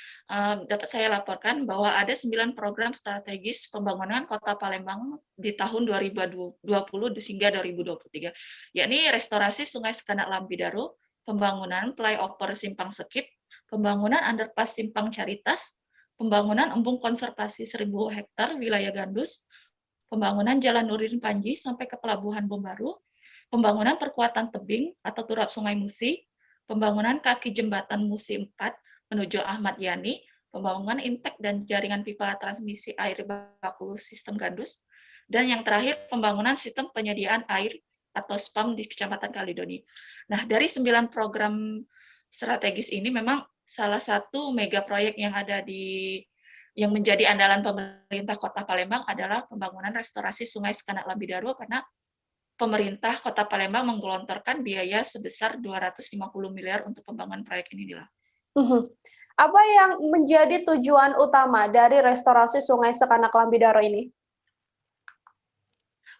Dapat saya laporkan bahwa ada 9 program strategis pembangunan Kota Palembang di tahun 2020 hingga 2023, yakni restorasi Sungai Sekanak Lambidaro, pembangunan flyover Simpang Sekip, pembangunan underpass Simpang Caritas, pembangunan embung konservasi 1.000 hektar wilayah Gandus, pembangunan Jalan Nurdin Panji sampai ke Pelabuhan Bombaru, pembangunan perkuatan tebing atau turap Sungai Musi, pembangunan kaki jembatan Musi 4 menuju Ahmad Yani, pembangunan intek dan jaringan pipa transmisi air baku sistem Gandus, dan yang terakhir pembangunan sistem penyediaan air atau SPAM di Kecamatan Kalidoni. Nah, dari 9 program strategis ini memang salah satu mega proyek yang ada yang menjadi andalan pemerintah Kota Palembang adalah pembangunan restorasi Sungai Sekanak Lambidaro, karena pemerintah Kota Palembang menggelontorkan biaya sebesar 250 miliar untuk pembangunan proyek ini. Apa yang menjadi tujuan utama dari restorasi Sungai Sekanak Lambidaro ini?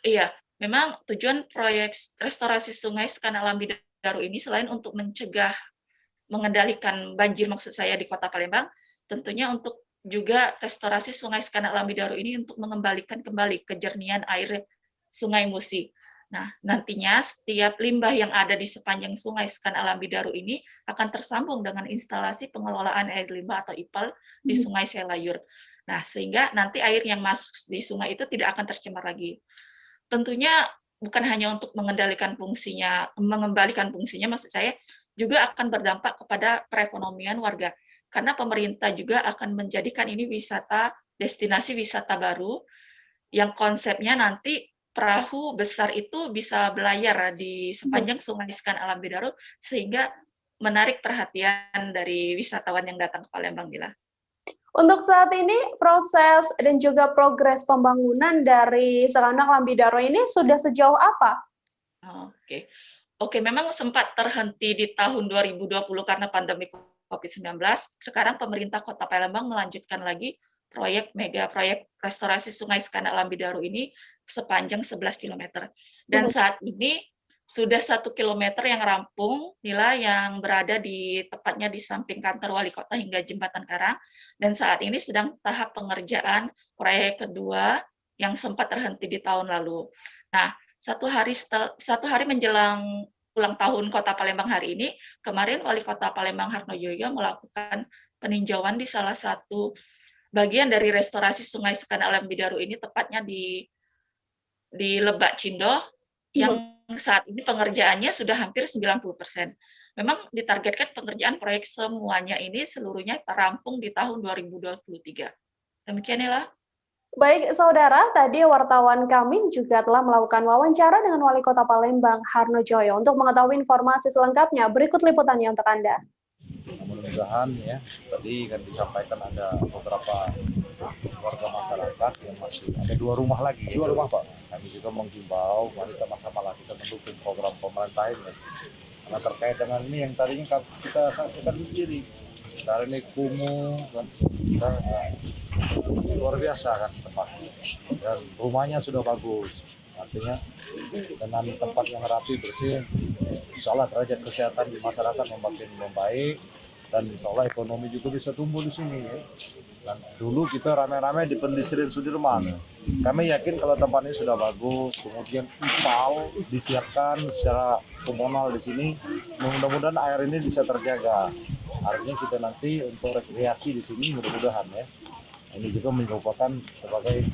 Iya, memang tujuan proyek restorasi Sungai Sekanak Lambidaro ini selain untuk mencegah, mengendalikan banjir maksud saya di Kota Palembang, tentunya untuk juga restorasi Sungai Sekanak Lambidaro ini untuk mengembalikan kembali kejernihan air Sungai Musi. Nah, nantinya setiap limbah yang ada di sepanjang Sungai Sekanak Lambidaro ini akan tersambung dengan instalasi pengelolaan air limbah atau IPAL di Sungai Selayur. Nah, sehingga nanti air yang masuk di sungai itu tidak akan tercemar lagi. Tentunya bukan hanya untuk mengendalikan fungsinya, mengembalikan fungsinya, maksud saya juga akan berdampak kepada perekonomian warga. Karena pemerintah juga akan menjadikan ini wisata, destinasi wisata baru, yang konsepnya nanti perahu besar itu bisa berlayar di sepanjang Sungai Sekanak Lambidaro, sehingga menarik perhatian dari wisatawan yang datang ke Palembang, Mila. Untuk saat ini, proses dan juga progres pembangunan dari Sekanak Lambidaro ini sudah sejauh apa? Oke, memang sempat terhenti di tahun 2020 karena pandemi COVID-19. Sekarang pemerintah Kota Palembang melanjutkan lagi mega proyek restorasi Sungai Sekanak Lambidaro ini sepanjang 11 km. Dan saat ini sudah 1 km yang rampung, Nila, yang berada tepatnya di samping kantor wali kota hingga Jembatan Karang. Dan saat ini sedang tahap pengerjaan proyek kedua yang sempat terhenti di tahun lalu. Nah, satu hari menjelang ulang tahun Kota Palembang hari ini, kemarin wali kota Palembang Harnoyoyo melakukan peninjauan di salah satu bagian dari restorasi Sungai Sekanak Lambidaro ini, tepatnya di Lebak Cindo, yang saat ini pengerjaannya sudah hampir 90%. Memang ditargetkan pengerjaan proyek semuanya ini seluruhnya rampung di tahun 2023. Demikian Nila. Baik, saudara, tadi wartawan kami juga telah melakukan wawancara dengan Wali Kota Palembang, Harno Joyo. Untuk mengetahui informasi selengkapnya, berikut liputannya untuk Anda. Mudah-mudahan ya, tadi kan disampaikan ada beberapa warga masyarakat yang masih ada 2 rumah lagi. 2 rumah Pak. Kami juga menghimbau, mari sama-sama lah kita mendukung program pemerintah ini. Karena terkait dengan ini yang tadinya kita saksikan sendiri. Karena ini kumuh, kan, kita luar biasa kan tempatnya. Dan rumahnya sudah bagus. Artinya dengan tempat yang rapi, bersih, insya Allah derajat kesehatan di masyarakat makin membaik. Dan insya Allah ekonomi juga bisa tumbuh di sini. Ya. Dan dulu kita rame-rame di Pendistrian Sudirman. Kami yakin kalau tempat ini sudah bagus, kemudian IPAL disiapkan secara komunal di sini, mudah-mudahan air ini bisa terjaga. Artinya kita nanti untuk rekreasi di sini mudah-mudahan ya. Ini juga merupakan sebagai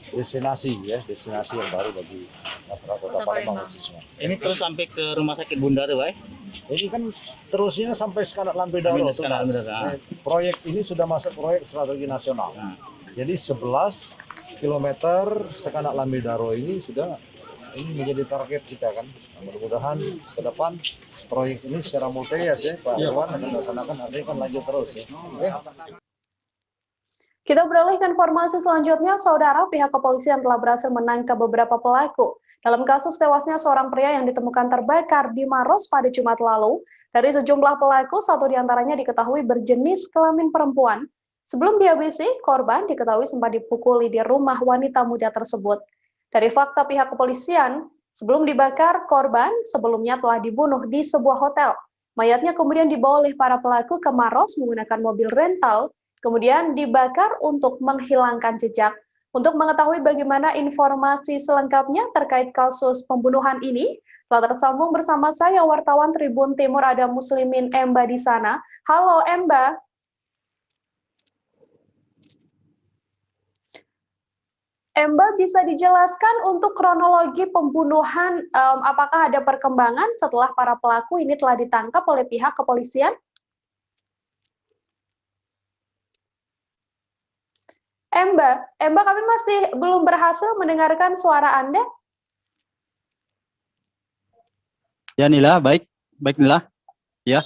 destinasi ya, destinasi yang baru bagi masyarakat Kota Palembang khususnya. Ini terus sampai ke Rumah Sakit Bunda tuh, Pak? Ini kan terusnya sampai Sekanak Lambedaro. Proyek ini sudah masuk proyek strategi nasional. Jadi 11 km Sekanak Lambedaro ini sudah menjadi target kita kan. Mudah-mudahan ke depan proyek ini secara multias ya Pak Irwan akan dilaksanakan, nanti akan lanjut terus ya. Oke. Kita beralih ke informasi selanjutnya, saudara, pihak kepolisian telah berhasil menangkap beberapa pelaku dalam kasus tewasnya seorang pria yang ditemukan terbakar di Maros pada Jumat lalu. Dari sejumlah pelaku, 1 diantaranya diketahui berjenis kelamin perempuan. Sebelum dihabisi, korban diketahui sempat dipukuli di rumah wanita muda tersebut. Dari fakta pihak kepolisian, sebelum dibakar, korban sebelumnya telah dibunuh di sebuah hotel. Mayatnya kemudian dibawa oleh para pelaku ke Maros menggunakan mobil rental, kemudian dibakar untuk menghilangkan jejak. Untuk mengetahui bagaimana informasi selengkapnya terkait kasus pembunuhan ini, telah tersambung bersama saya wartawan Tribun Timur ada Muslimin Emba di sana. Halo Emba. Emba, bisa dijelaskan untuk kronologi pembunuhan, apakah ada perkembangan setelah para pelaku ini telah ditangkap oleh pihak kepolisian? Emba, kami masih belum berhasil mendengarkan suara Anda. Ya Nila, baik Nila. Ya.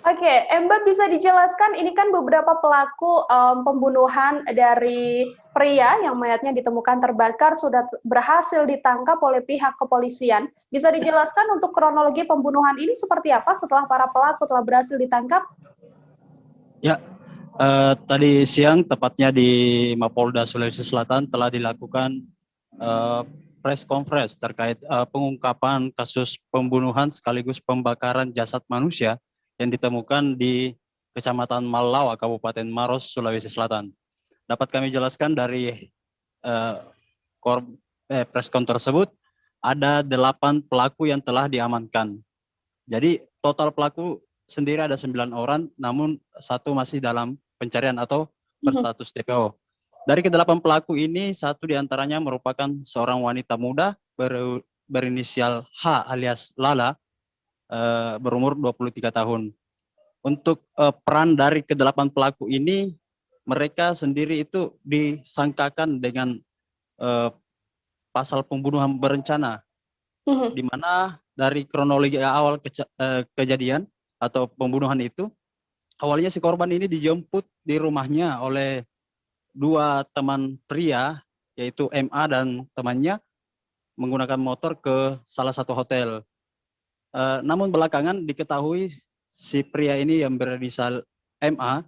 Oke, Emba bisa dijelaskan ini kan beberapa pelaku pembunuhan dari pria yang mayatnya ditemukan terbakar sudah berhasil ditangkap oleh pihak kepolisian. Bisa dijelaskan untuk kronologi pembunuhan ini seperti apa setelah para pelaku telah berhasil ditangkap? Ya. Tadi siang, tepatnya di Mapolda Sulawesi Selatan, telah dilakukan press conference terkait pengungkapan kasus pembunuhan sekaligus pembakaran jasad manusia yang ditemukan di Kecamatan Malawa, Kabupaten Maros, Sulawesi Selatan. Dapat kami jelaskan dari press conference tersebut, ada 8 pelaku yang telah diamankan. Jadi total pelaku sendiri ada 9 orang, namun 1 masih dalam pencarian atau berstatus DPO. Dari ke-8 pelaku ini, 1 diantaranya merupakan seorang wanita muda berinisial H alias Lala, berumur 23 tahun. Untuk peran dari ke-8 pelaku ini, mereka sendiri itu disangkakan dengan pasal pembunuhan berencana, di mana dari kronologi awal kejadian atau pembunuhan itu, awalnya si korban ini dijemput di rumahnya oleh 2 teman pria, yaitu MA dan temannya, menggunakan motor ke salah satu hotel. Namun belakangan diketahui si pria ini yang berinisial MA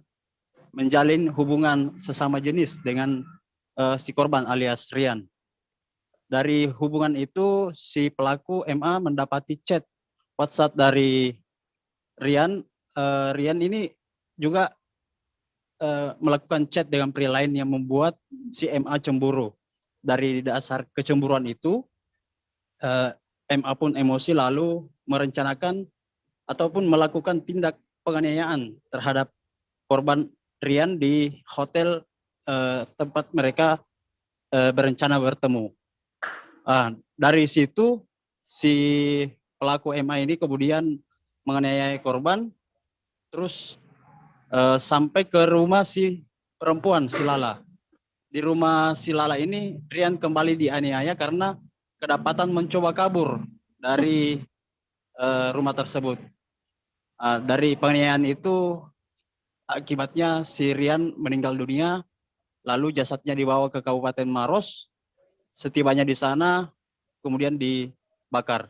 menjalin hubungan sesama jenis dengan si korban alias Rian. Dari hubungan itu, si pelaku MA mendapati chat WhatsApp dari Rian. Rian ini juga melakukan chat dengan pria lain yang membuat si MA cemburu. Dari dasar kecemburuan itu, MA pun emosi lalu merencanakan ataupun melakukan tindak penganiayaan terhadap korban Rian di hotel tempat mereka berencana bertemu. Dari situ si pelaku MA ini kemudian menganiaya korban, terus sampai ke rumah si perempuan, si Lala. Di rumah si Lala ini, Rian kembali dianiaya karena kedapatan mencoba kabur dari rumah tersebut. Dari penganiayaan itu, akibatnya si Rian meninggal dunia, lalu jasadnya dibawa ke Kabupaten Maros. Setibanya di sana, kemudian dibakar.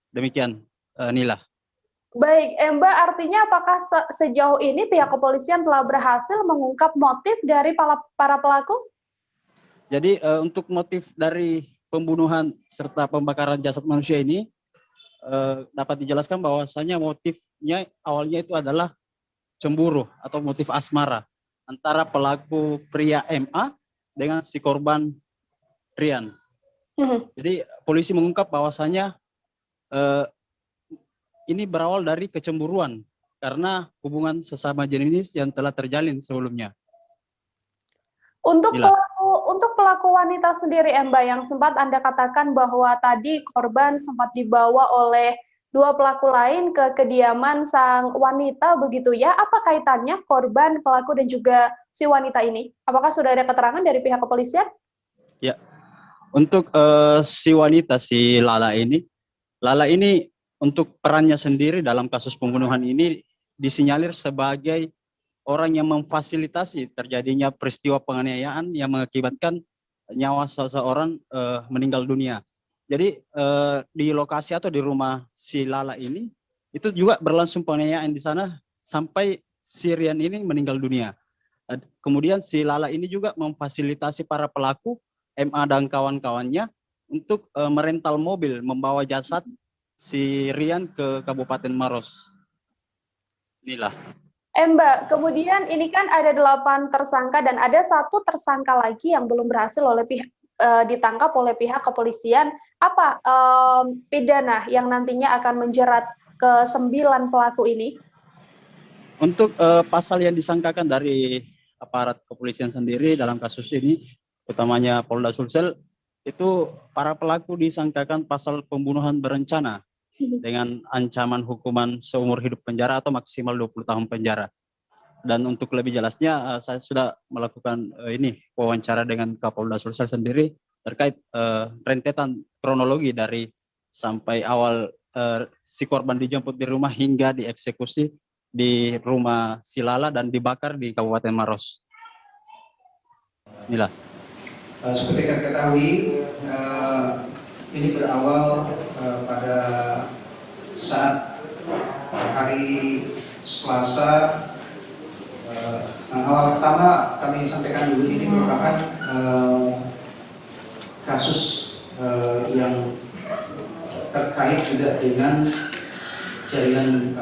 Demikian, Nila. Baik, Mbak, artinya apakah sejauh ini pihak kepolisian telah berhasil mengungkap motif dari para pelaku? Jadi untuk motif dari pembunuhan serta pembakaran jasad manusia ini dapat dijelaskan bahwasanya motifnya awalnya itu adalah cemburu atau motif asmara antara pelaku pria MA dengan si korban Rian. Jadi polisi mengungkap bahwasanya ini berawal dari kecemburuan karena hubungan sesama jenis yang telah terjalin sebelumnya. Untuk pelaku wanita sendiri, Mbak, yang sempat Anda katakan bahwa tadi korban sempat dibawa oleh dua pelaku lain ke kediaman sang wanita, begitu ya? Apa kaitannya korban, pelaku, dan juga si wanita ini? Apakah sudah ada keterangan dari pihak kepolisian? Ya, untuk si wanita, si Lala ini untuk perannya sendiri dalam kasus pembunuhan ini disinyalir sebagai orang yang memfasilitasi terjadinya peristiwa penganiayaan yang mengakibatkan nyawa seseorang meninggal dunia. Jadi di lokasi atau di rumah si Lala ini itu juga berlangsung penganiayaan di sana sampai si Rian ini meninggal dunia. Kemudian si Lala ini juga memfasilitasi para pelaku MA dan kawan-kawannya untuk merental mobil membawa jasad si Rian ke Kabupaten Maros. Inilah. Mbak, kemudian ini kan ada 8 tersangka dan ada 1 tersangka lagi yang belum berhasil ditangkap oleh pihak kepolisian. Apa pidana yang nantinya akan menjerat ke-9 pelaku ini? Untuk pasal yang disangkakan dari aparat kepolisian sendiri dalam kasus ini, utamanya Polda Sulsel, itu para pelaku disangkakan pasal pembunuhan berencana dengan ancaman hukuman seumur hidup penjara atau maksimal 20 tahun penjara. Dan untuk lebih jelasnya, saya sudah melakukan wawancara dengan Kapolda Sulsel sendiri terkait rentetan kronologi dari sampai awal si korban dijemput di rumah hingga dieksekusi di rumah si Lala dan dibakar di Kabupaten Maros. Inilah. Seperti kita ketahui, ini berawal pada saat hari Selasa. Awal pertama kami sampaikan dulu, ini merupakan kasus yang terkait juga dengan jaringan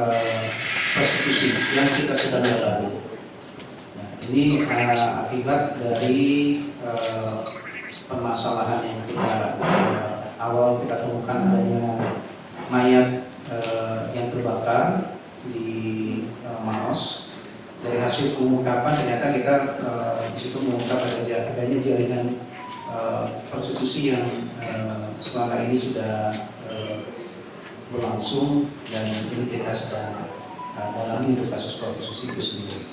prostitusi yang kita sedang dalami. Ini akibat dari permasalahan yang awal kita temukan adanya mayat yang terbakar di Maros. Dari hasil pengungkapan ternyata kita di situ mengungkap adanya jaringan prostitusi yang selama ini sudah berlangsung, dan ini kita sedang dalami untuk kasus prostitusi itu sendiri.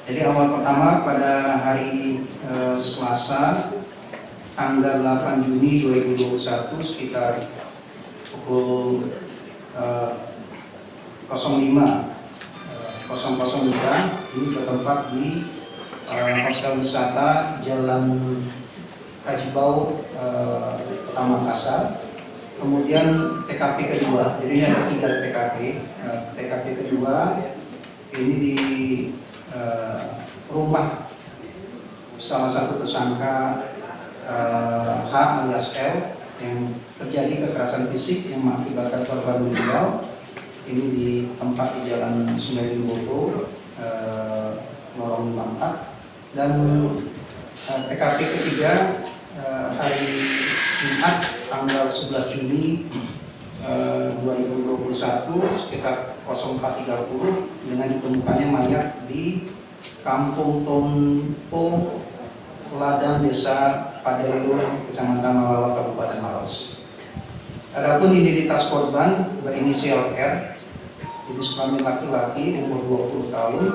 Jadi awal pertama pada hari Selasa tanggal 8 Juni 2021 sekitar pukul 05.00 ini bertempat di hotel wisata Jalan Kajibau, Kota Makassar. Kemudian TKP kedua, jadi ini ada 3 TKP. TKP kedua ini di rumah salah satu tersangka H alias L yang terjadi kekerasan fisik yang mengakibatkan korban meninggal. Ini di tempat di Jalan Sungai Limboto, Lorong Bangka. Dan TKP ketiga hari Jumat tanggal 11 Juni 2021 sekitar 04.30 dengan ditemukannya mayat di Kampung Tompo, Ladang, Desa Padailur, Kecamatan Malawa, Kabupaten Maros. Adapun identitas korban berinisial R Jadi suami laki-laki umur 20 tahun